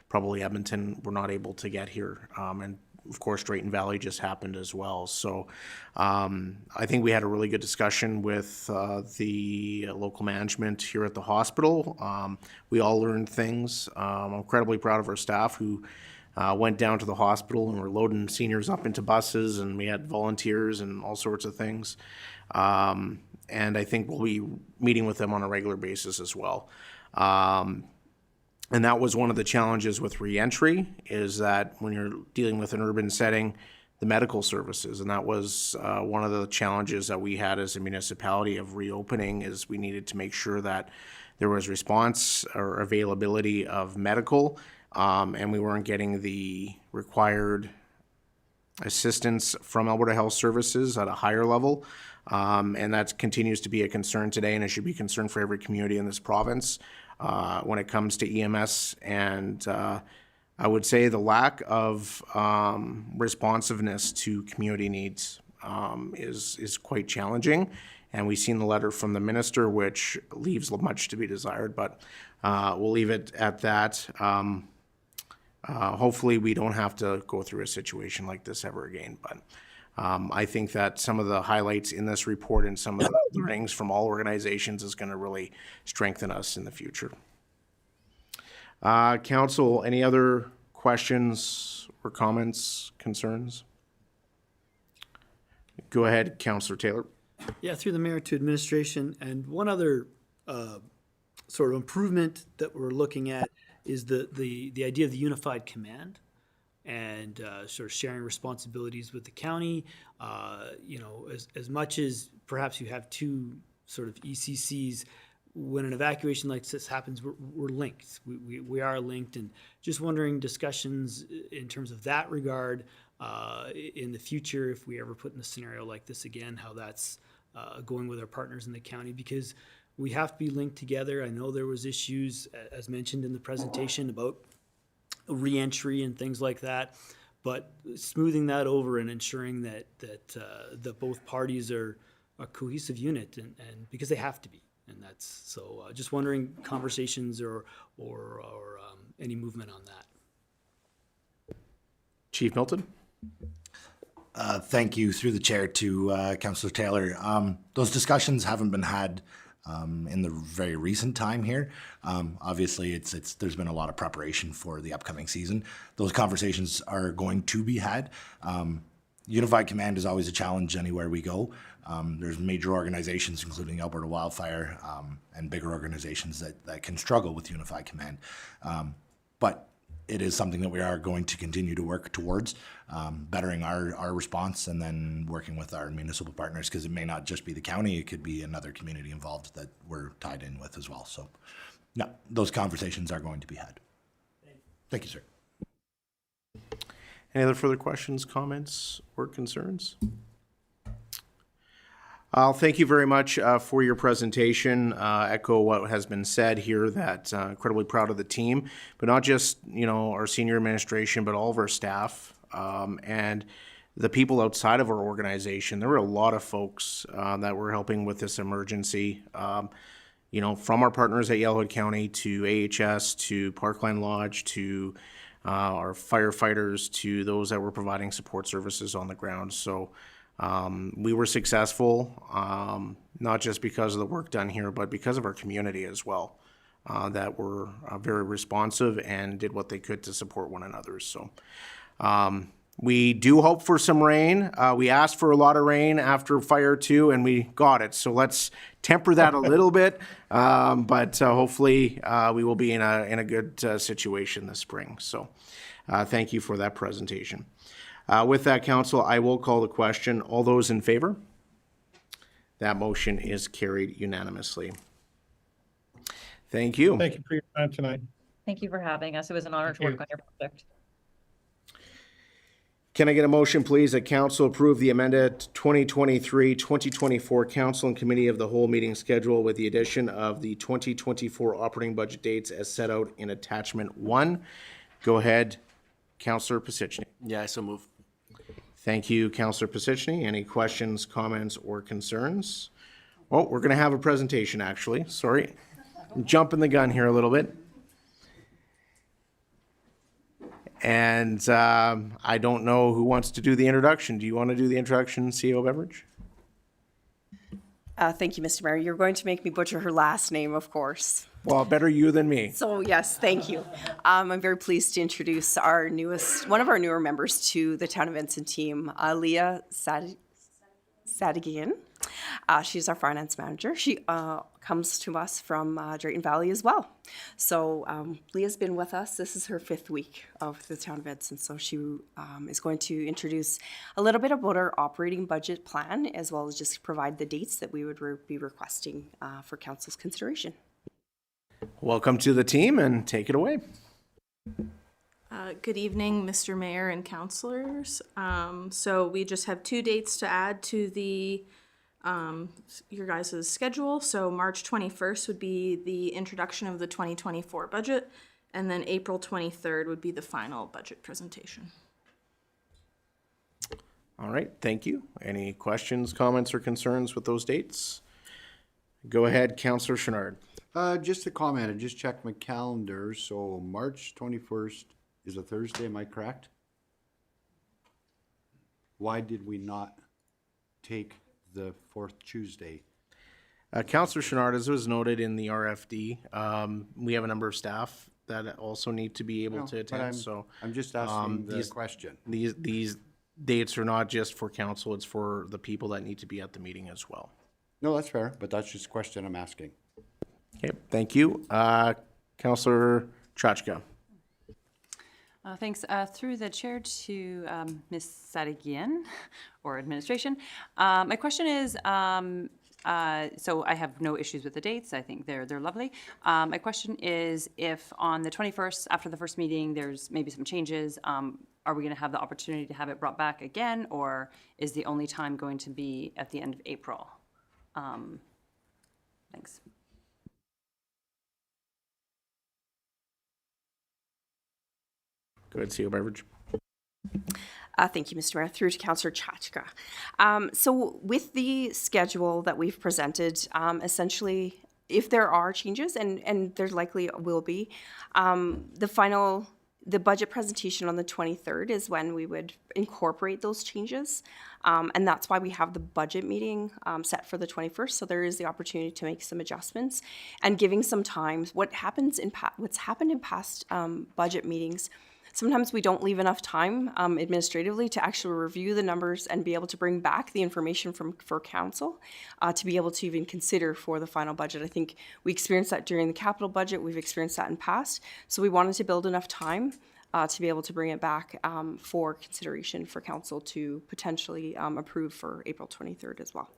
probably Edmonton were not able to get here. And of course, Drayton Valley just happened as well. So I think we had a really good discussion with the local management here at the hospital. We all learned things. I'm incredibly proud of our staff who went down to the hospital and were loading seniors up into buses, and we had volunteers and all sorts of things. and I think we'll be meeting with them on a regular basis as well. And that was one of the challenges with reentry, is that when you're dealing with an urban setting, the medical services, and that was one of the challenges that we had as a municipality of reopening, is we needed to make sure that there was response or availability of medical, and we weren't getting the required assistance from Alberta Health Services at a higher level. And that continues to be a concern today, and it should be a concern for every community in this province when it comes to EMS. And I would say the lack of responsiveness to community needs is quite challenging. And we've seen the letter from the minister, which leaves much to be desired, but we'll leave it at that. Hopefully we don't have to go through a situation like this ever again, but I think that some of the highlights in this report and some of the learnings from all organizations is going to really strengthen us in the future. Council, any other questions or comments, concerns? Go ahead, Councillor Taylor. Yeah, through the mayor to administration, and one other sort of improvement that we're looking at is the idea of the unified command and sort of sharing responsibilities with the county. You know, as much as perhaps you have two sort of ECCs, when an evacuation like this happens, we're linked. We are linked, and just wondering discussions in terms of that regard in the future, if we ever put in a scenario like this again, how that's going with our partners in the county, because we have to be linked together. I know there was issues, as mentioned in the presentation, about re-entry and things like that, but smoothing that over and ensuring that both parties are a cohesive unit, and because they have to be, and that's so. Just wondering conversations or any movement on that. Chief Milton. Thank you, through the chair, to Councillor Taylor. Those discussions haven't been had in the very recent time here. Obviously, there's been a lot of preparation for the upcoming season. Those conversations are going to be had. Unified command is always a challenge anywhere we go. There's major organizations, including Alberta Wildfire, and bigger organizations that can struggle with unified command. But it is something that we are going to continue to work towards, bettering our response, and then working with our municipal partners, because it may not just be the county, it could be another community involved that we're tied in with as well. So, no, those conversations are going to be had. Thank you, sir. Any other further questions, comments, or concerns? Thank you very much for your presentation. Echo what has been said here, that incredibly proud of the team, but not just, our senior administration, but all of our staff and the people outside of our organization. There were a lot of folks that were helping with this emergency, from our partners at Yellowhead County to AHS to Parkland Lodge to our firefighters to those that were providing support services on the ground. So we were successful, not just because of the work done here, but because of our community as well, that were very responsive and did what they could to support one another. So we do hope for some rain. We asked for a lot of rain after Fire 2, and we got it. So let's temper that a little bit, but hopefully we will be in a good situation this spring. So thank you for that presentation. With that, Council, I will call the question. All those in favor? That motion is carried unanimously. Thank you. Thank you for your time tonight. Thank you for having us. It was an honor to work on your project. Can I get a motion, please, that Council approve the amended 2023-2024 Council and Committee of the Whole meeting schedule with the addition of the 2024 operating budget dates as set out in Attachment 1. Go ahead, Councillor Pasichny. Yeah, I so move. Thank you, Councillor Pasichny. Any questions, comments, or concerns? Oh, we're going to have a presentation, actually. Sorry. I'm jumping the gun here a little bit. And I don't know who wants to do the introduction. Do you want to do the introduction, CEO Beveridge? Thank you, Mr. Mayor. You're going to make me butcher her last name, of course. Well, better you than me. So yes, thank you. I'm very pleased to introduce one of our newer members to the Town of Edson team, Leah Sadigian. She's our finance manager. She comes to us from Drayton Valley as well. So Leah's been with us. This is her 5th week of the town of Edson. So she is going to introduce a little bit about our operating budget plan, as well as just provide the dates that we would be requesting for council's consideration. Welcome to the team and take it away. Good evening, Mr. Mayor and councilors. So we just have 2 dates to add to the your guys' schedule. So March 21st would be the introduction of the 2024 budget, and then April 23rd would be the final budget presentation. All right, thank you. Any questions, comments, or concerns with those dates? Go ahead, Councillor Chenard. Just a comment, I just checked my calendar, so March 21st is a Thursday, am I correct? Why did we not take the 4th Tuesday? Councillor Chenard, as was noted in the RFD, we have a number of staff that also need to be able to attend, so. I'm just asking the question. These dates are not just for council, it's for the people that need to be at the meeting as well. No, that's fair, but that's just a question I'm asking. Okay, thank you. Councillor Chachka. Thanks. Through the chair to Ms. Sadigian, or administration. My question is, so I have no issues with the dates. I think they're lovely. My question is, if on the 21st, after the first meeting, there's maybe some changes, are we going to have the opportunity to have it brought back again, or is the only time going to be at the end of April? Thanks. Go ahead, CEO Beveridge. Thank you, Mr. Mayor. Through to Councillor Chachka. So with the schedule that we've presented, essentially, if there are changes, and there likely will be, the budget presentation on the 23rd is when we would incorporate those changes. And that's why we have the budget meeting set for the 21st. So there is the opportunity to make some adjustments and giving some time. What's happened in past budget meetings, sometimes we don't leave enough time administratively to actually review the numbers and be able to bring back the information for council to be able to even consider for the final budget. I think we experienced that during the capital budget. We've experienced that in past. So we wanted to build enough time to be able to bring it back for consideration for council to potentially approve for April 23rd as well.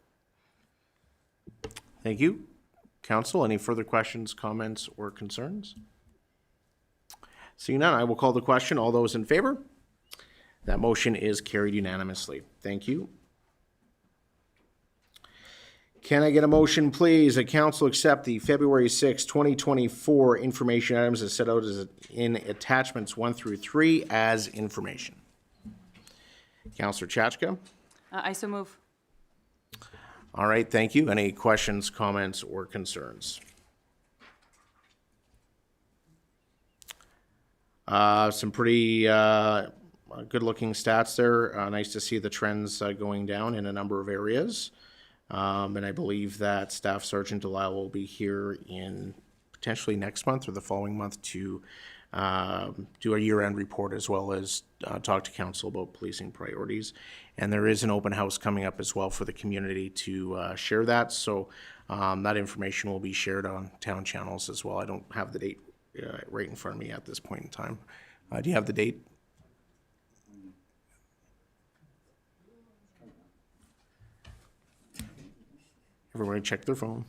Thank you. Council, any further questions, comments, or concerns? Seeing none, I will call the question. All those in favor? That motion is carried unanimously. Thank you. Can I get a motion, please, that council accept the February 6, 2024 information items as set out in attachments 1 through 3 as information? Councillor Chachka? I so move. All right, thank you. Any questions, comments, or concerns? Some pretty good-looking stats there. Nice to see the trends going down in a number of areas. And I believe that Staff Sergeant Delisle will be here in potentially next month or the following month to do a year-end report, as well as talk to council about policing priorities. And there is an open house coming up as well for the community to share that. So that information will be shared on town channels as well. I don't have the date right in front of me at this point in time. Do you have the date? Everybody check their phone.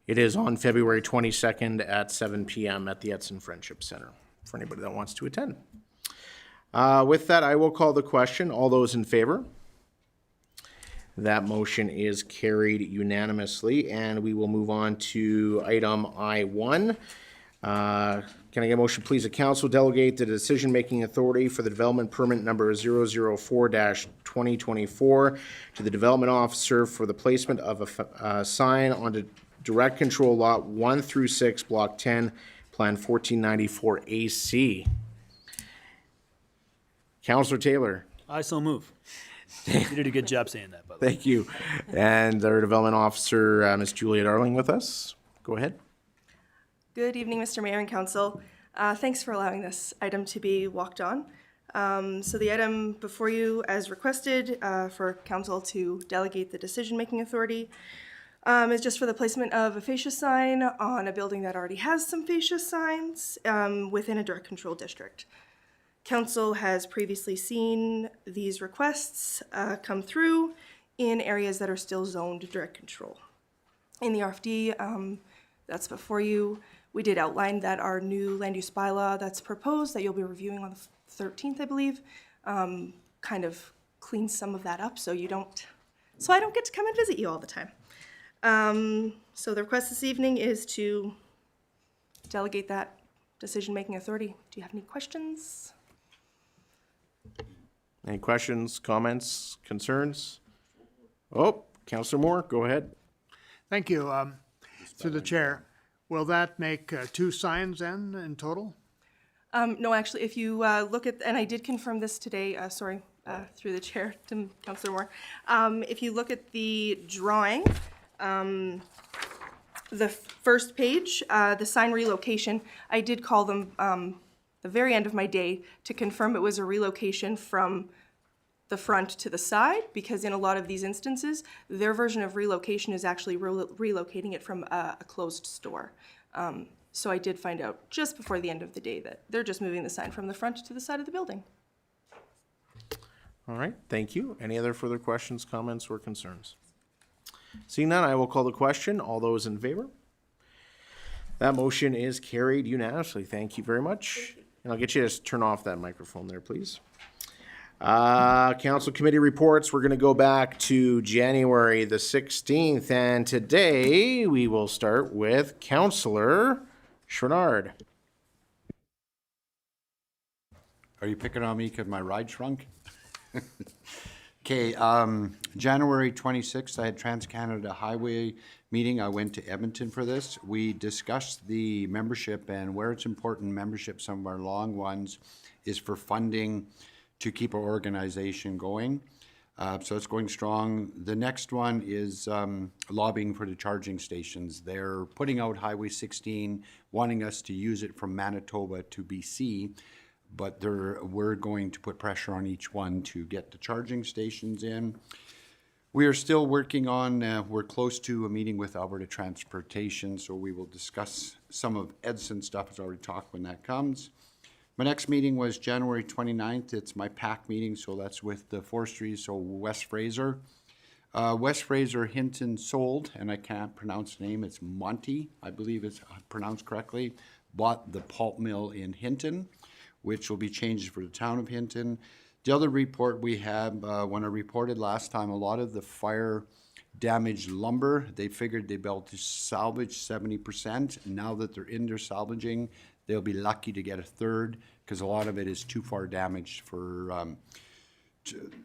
It is on February 22nd at 7 p.m. at the Edson Friendship Center for anybody that wants to attend. With that, I will call the question. All those in favor? That motion is carried unanimously, and we will move on to item I1. Can I get a motion, please, that council delegate the decision-making authority for the development permit number 004-2024 to the development officer for the placement of a sign on the direct control lot 1 through 6, block 10, plan 1494 AC. Councillor Taylor. I so move. You did a good job saying that, by the way. Thank you. And our development officer, Ms. Julia Darling, with us. Go ahead. Good evening, Mr. Mayor and Council. Thanks for allowing this item to be walked on. So the item before you, as requested, for council to delegate the decision-making authority, is just for the placement of a fascia sign on a building that already has some fascia signs within a direct control district. Council has previously seen these requests come through in areas that are still zoned direct control. In the RFD that's before you, we did outline that our new land use bylaw that's proposed, that you'll be reviewing on the 13th, I believe, kind of cleans some of that up so I don't get to come and visit you all the time. So the request this evening is to delegate that decision-making authority. Do you have any questions? Any questions, comments, concerns? Oh, Councillor Moore, go ahead. Thank you. Through the chair, will that make 2 signs then in total? No, actually, if you look at, and I did confirm this today, through the chair to Councillor Moore. If you look at the drawing, the first page, the sign relocation, I did call them the very end of my day to confirm it was a relocation from the front to the side, because in a lot of these instances, their version of relocation is actually relocating it from a closed store. So I did find out just before the end of the day that they're just moving the sign from the front to the side of the building. All right, thank you. Any other further questions, comments, or concerns? Seeing none, I will call the question. All those in favor? That motion is carried unanimously. Thank you very much. And I'll get you to turn off that microphone there, please. Council committee reports. We're going to go back to January the 16th. And today we will start with Councillor Chouinard. Are you picking on me because my ride shrunk? Okay, January 26th, I had Trans-Canada Highway meeting. I went to Edmonton for this. We discussed the membership and where it's important membership, some of our long ones, is for funding to keep our organization going. So it's going strong. The next one is lobbying for the charging stations. They're putting out Highway 16, wanting us to use it from Manitoba to BC, but we're going to put pressure on each one to get the charging stations in. We are still working on, we're close to a meeting with Alberta Transportation, so we will discuss some of Edson's stuff, as I already talked, when that comes. My next meeting was January 29th. It's my PAC meeting, so that's with the forestry, so West Fraser. West Fraser Hinton sold, and I can't pronounce the name, it's Monty, I believe it's pronounced correctly, bought the pulp mill in Hinton, which will be changes for the town of Hinton. The other report we have, when I reported last time, a lot of the fire damaged lumber, they figured they'd be able to salvage 70%. Now that they're in their salvaging, they'll be lucky to get a third, because a lot of it is too far damaged for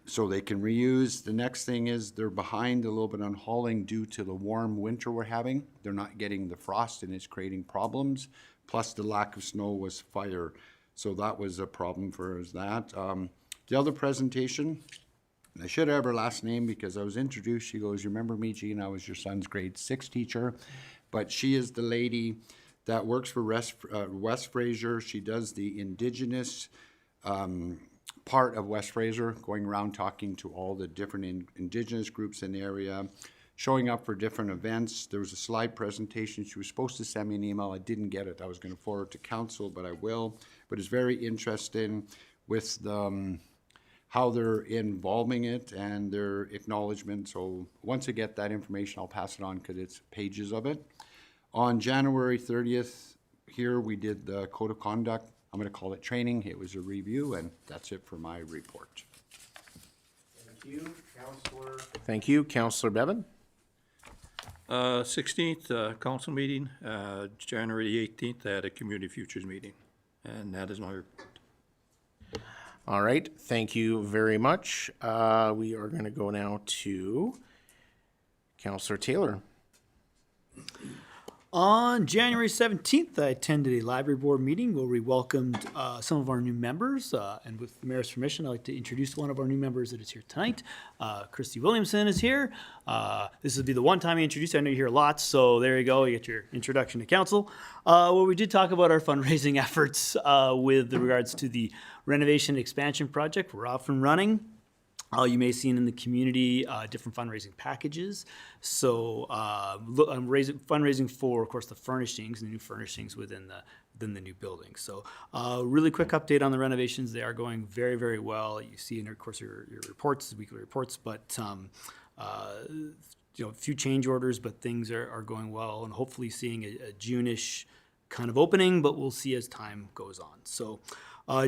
so they can reuse. The next thing is they're behind a little bit on hauling due to the warm winter we're having. They're not getting the frost and it's creating problems. Plus the lack of snow was fire. So that was a problem for us that. The other presentation, I should have her last name because I was introduced. She goes, "You remember me, Gene? I was your son's grade 6 teacher." But she is the lady that works for West Fraser. She does the Indigenous part of West Fraser, going around talking to all the different Indigenous groups in the area, showing up for different events. There was a slide presentation. She was supposed to send me an email. I didn't get it. I was going to forward it to council, but I will. But it's very interesting with the, how they're involving it and their acknowledgement. So once I get that information, I'll pass it on because it's pages of it. On January 30th, here we did the code of conduct. I'm going to call it training. It was a review, and that's it for my report. Thank you, Councillor. Thank you, Councillor Bevan. 16th council meeting, January 18th, I had a community futures meeting, and that is my report. All right, thank you very much. We are going to go now to Councillor Taylor. On January 17th, I attended a library board meeting where we welcomed some of our new members. And with the mayor's permission, I'd like to introduce one of our new members that is here tonight. Christy Williamson is here. This will be the one time I introduce you. I know you hear lots, so there you go. You get your introduction to council. Well, we did talk about our fundraising efforts with regards to the renovation expansion project. We're off and running. You may have seen in the community different fundraising packages. So I'm fundraising for, of course, the furnishings, the new furnishings within the new building. So really quick update on the renovations. They are going very, very well. You see in, of course, your reports, weekly reports, but a few change orders, but things are going well, and hopefully seeing a June-ish kind of opening, but we'll see as time goes on. So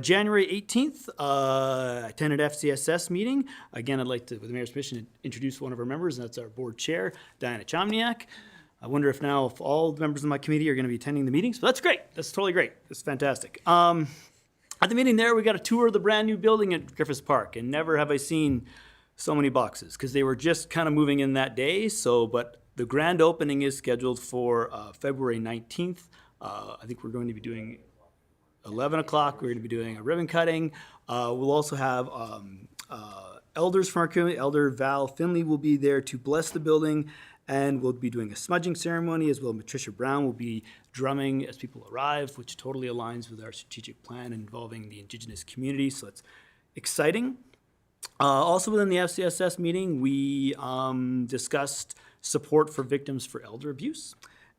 January 18th, I attended FCSS meeting. Again, I'd like to, with the mayor's permission, introduce one of our members, and that's our board chair, Diana Chomniak. I wonder if all the members of my committee are going to be attending the meetings, but that's great. That's totally great. That's fantastic. At the meeting there, we got a tour of the brand new building at Griffiths Park, and never have I seen so many boxes, because they were just kind of moving in that day. But the grand opening is scheduled for February 19th. I think we're going to be doing 11 o'clock, we're going to be doing a ribbon cutting. We'll also have elders from our community. Elder Val Finley will be there to bless the building, and we'll be doing a smudging ceremony as well. Patricia Brown will be drumming as people arrive, which totally aligns with our strategic plan involving the Indigenous community, so it's exciting. Also within the FCSS meeting, we discussed support for victims for elder abuse,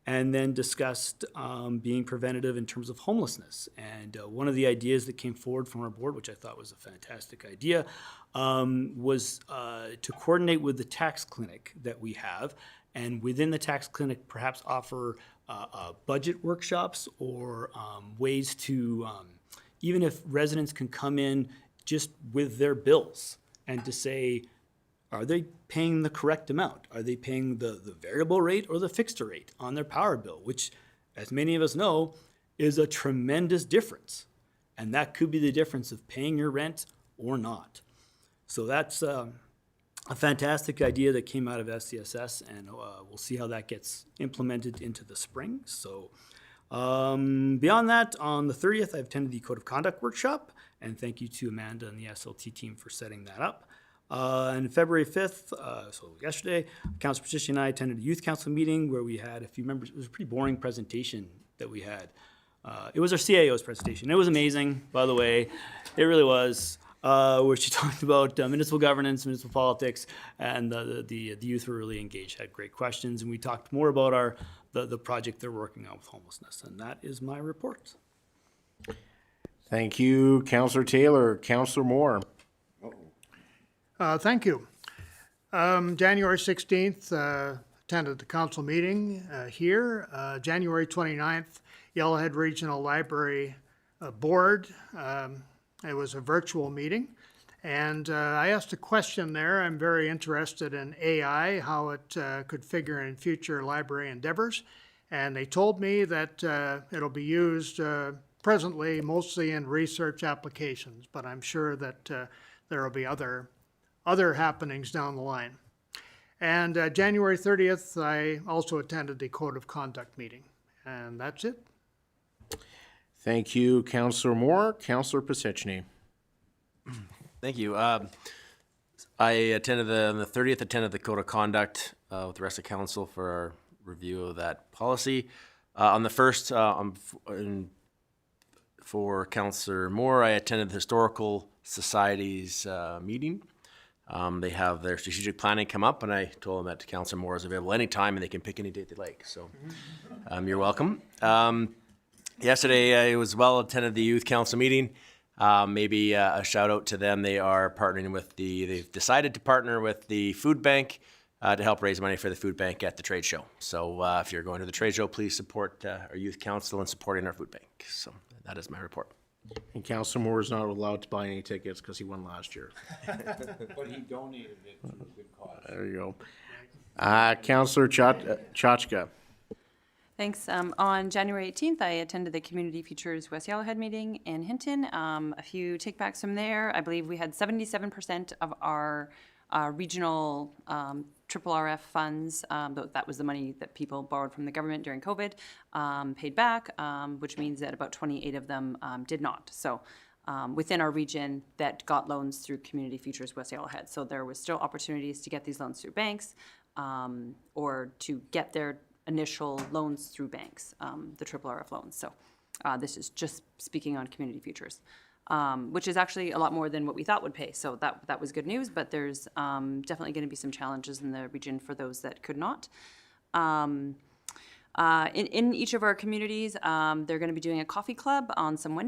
and then discussed being preventative in terms of homelessness. And one of the ideas that came forward from our board, which I thought was a fantastic idea, was to coordinate with the tax clinic that we have, and within the tax clinic perhaps offer budget workshops or ways to, even if residents can come in just with their bills and to say, are they paying the correct amount? Are they paying the variable rate or the fixed rate on their power bill, which, as many of us know, is a tremendous difference. And that could be the difference of paying your rent or not. So that's a fantastic idea that came out of SCSS, and we'll see how that gets implemented into the spring. So beyond that, on the 30th, I attended the Code of Conduct workshop, and thank you to Amanda and the SLT team for setting that up. On February 5th, so yesterday, Councilor Patricia and I attended a youth council meeting where we had a few members. It was a pretty boring presentation that we had. It was our CIO's presentation. It was amazing, by the way. It really was, where she talked about municipal governance, municipal politics, and the youth were really engaged, had great questions, and we talked more about the project they're working on with homelessness, and that is my report. Thank you, Councillor Taylor. Councillor Moore. Thank you. January 16th, attended the council meeting here. January 29th, Yellowhead Regional Library Board. It was a virtual meeting. And I asked a question there. I'm very interested in AI, how it could figure in future library endeavors. And they told me that it'll be used presently mostly in research applications, but I'm sure that there will be other happenings down the line. And January 30th, I also attended the Code of Conduct meeting. And that's it. Thank you, Councillor Moore. Councillor Pasechny. Thank you. I attended on the 30th, attended the Code of Conduct with the rest of council for our review of that policy. On the first, for Councillor Moore, I attended the Historical Society's meeting. They have their strategic planning come up, and I told them that Councillor Moore is available anytime, and they can pick any date they like. So you're welcome. Yesterday, I was well attended the youth council meeting. Maybe a shout out to them. They are partnering with they've decided to partner with the food bank to help raise money for the food bank at the trade show. So if you're going to the trade show, please support our youth council in supporting our food bank. So that is my report. And Councillor Moore is not allowed to buy any tickets because he won last year. But he donated it to a good cause. There you go. Councillor Chachka. Thanks. On January 18th, I attended the Community Futures West Yellowhead meeting in Hinton. A few takebacks from there. I believe we had 77% of our regional triple RF funds, that was the money that people borrowed from the government during COVID, paid back, which means that about 28 of them did not. So within our region that got loans through Community Futures West Yellowhead. So there was still opportunities to get these loans through banks or to get their initial loans through banks, the triple RF loans. So this is just speaking on Community Futures. Which is actually a lot more than what we thought would pay. So that was good news, but there's definitely going to be some challenges in the region for those that could not. In each of our communities, they're going to be doing a coffee club on some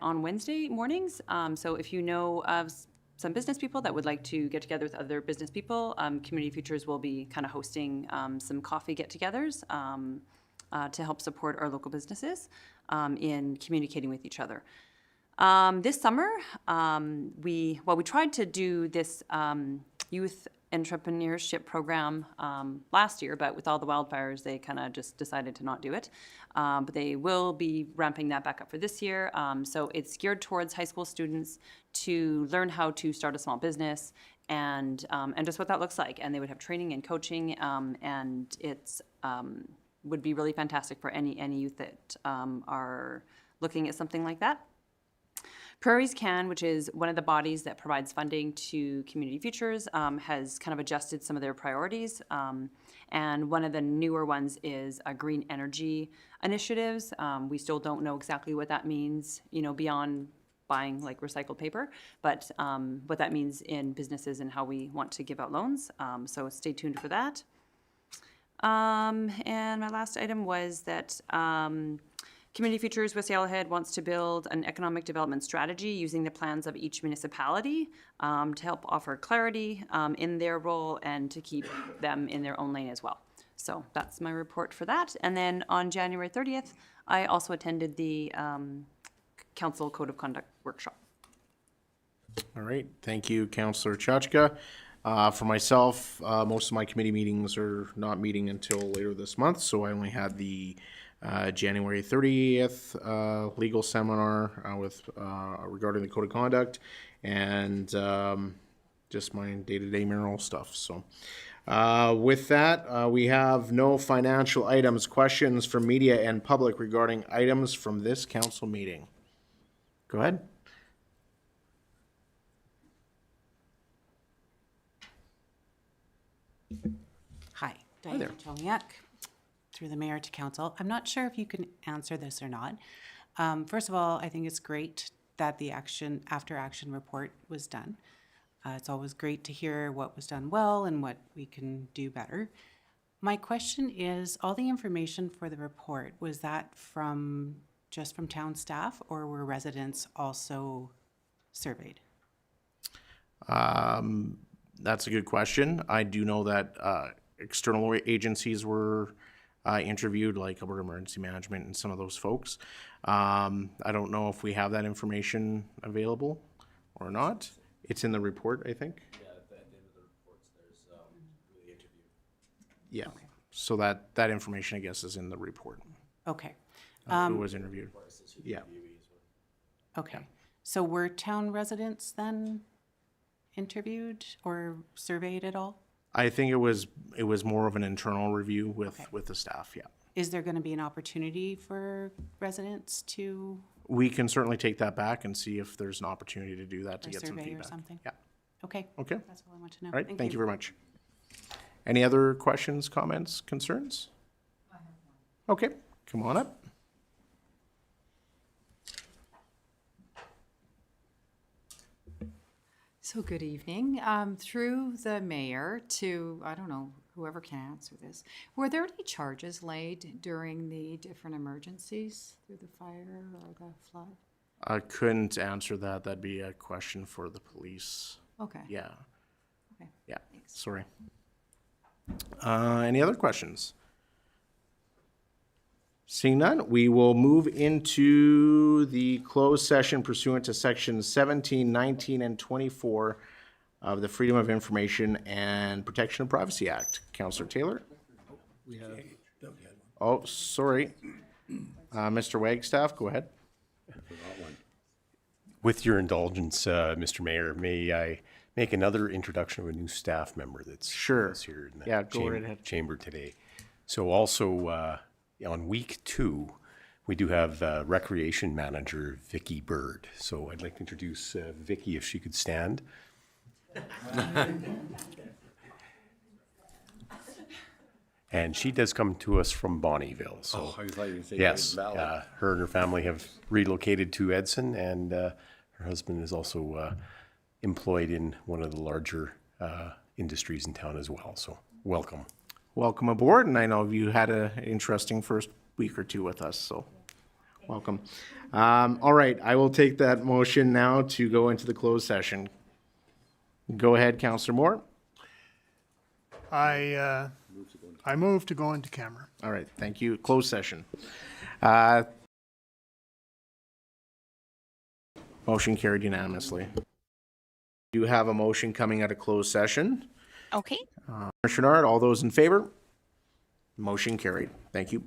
on Wednesday mornings. So if you know of some business people that would like to get together with other business people, Community Futures will be kind of hosting some coffee get-togethers to help support our local businesses in communicating with each other. This summer, we tried to do this youth entrepreneurship program last year, but with all the wildfires, they kind of just decided to not do it. But they will be ramping that back up for this year. So it's geared towards high school students to learn how to start a small business and just what that looks like. And they would have training and coaching, and it's would be really fantastic for any youth that are looking at something like that. Prairies Can, which is one of the bodies that provides funding to Community Futures, has kind of adjusted some of their priorities. And one of the newer ones is green energy initiatives. We still don't know exactly what that means, beyond buying like recycled paper, but what that means in businesses and how we want to give out loans. So stay tuned for that. And my last item was that Community Futures West Yellowhead wants to build an economic development strategy using the plans of each municipality to help offer clarity in their role and to keep them in their own lane as well. So that's my report for that. And then on January 30th, I also attended the Council Code of Conduct workshop. All right, thank you, Councillor Chachka. For myself, most of my committee meetings are not meeting until later this month, so I only had the January 30th legal seminar with regarding the code of conduct and just my day-to-day mural stuff. So with that, we have no financial items. Questions from media and public regarding items from this council meeting? Go ahead. Hi, Diane Choniak, through the mayor to council. I'm not sure if you can answer this or not. First of all, I think it's great that the after action report was done. It's always great to hear what was done well and what we can do better. My question is, all the information for the report, was that just from town staff, or were residents also surveyed? That's a good question. I do know that external agencies were interviewed, like Alberta Emergency Management and some of those folks. I don't know if we have that information available or not. It's in the report, I think. Yeah, at the end of the reports, there's the interview. Yeah. Okay. So that information, I guess, is in the report. Okay. Who was interviewed? Yeah. Okay. So were town residents then interviewed or surveyed at all? I think it was more of an internal review with the staff. Yeah. Is there going to be an opportunity for residents to? We can certainly take that back and see if there's an opportunity to do that to get some feedback. Or something? Yeah. Okay. Okay. That's all I want to know. All right. Thank you very much. Any other questions, comments, concerns? I have one. Okay. Come on up. So good evening. Through the mayor to, I don't know, whoever can answer this, were there any charges laid during the different emergencies through the fire or the flood? I couldn't answer that. That'd be a question for the police. Okay. Yeah. Okay. Yeah. Thanks. Sorry. Any other questions? Seeing none, we will move into the closed session pursuant to sections 17, 19, and 24 of the Freedom of Information and Protection of Privacy Act. Councillor Taylor? We have. Oh, sorry. Mr. Wagstaff, go ahead. With your indulgence, Mr. Mayor, may make another introduction of a new staff member that's Sure. that's here in the Yeah, go right ahead. chamber today. So also on week 2, we do have recreation manager Vicky Bird. So I'd like to introduce Vicky if she could stand. And she does come to us from Bonnyville. So I thought you were going to say yes, Great Valley. her and her family have relocated to Edson, and her husband is also employed in one of the larger industries in town as well. So welcome. Welcome aboard, and I know you had an interesting first week or two with us, so welcome. All right, I will take that motion now to go into the closed session. Go ahead, Councillor Moore. I move to go into camera. All right, thank you. Closed session. Motion carried unanimously. You have a motion coming out of closed session. Okay. Commissioner Nard, all those in favor? Motion carried. Thank you.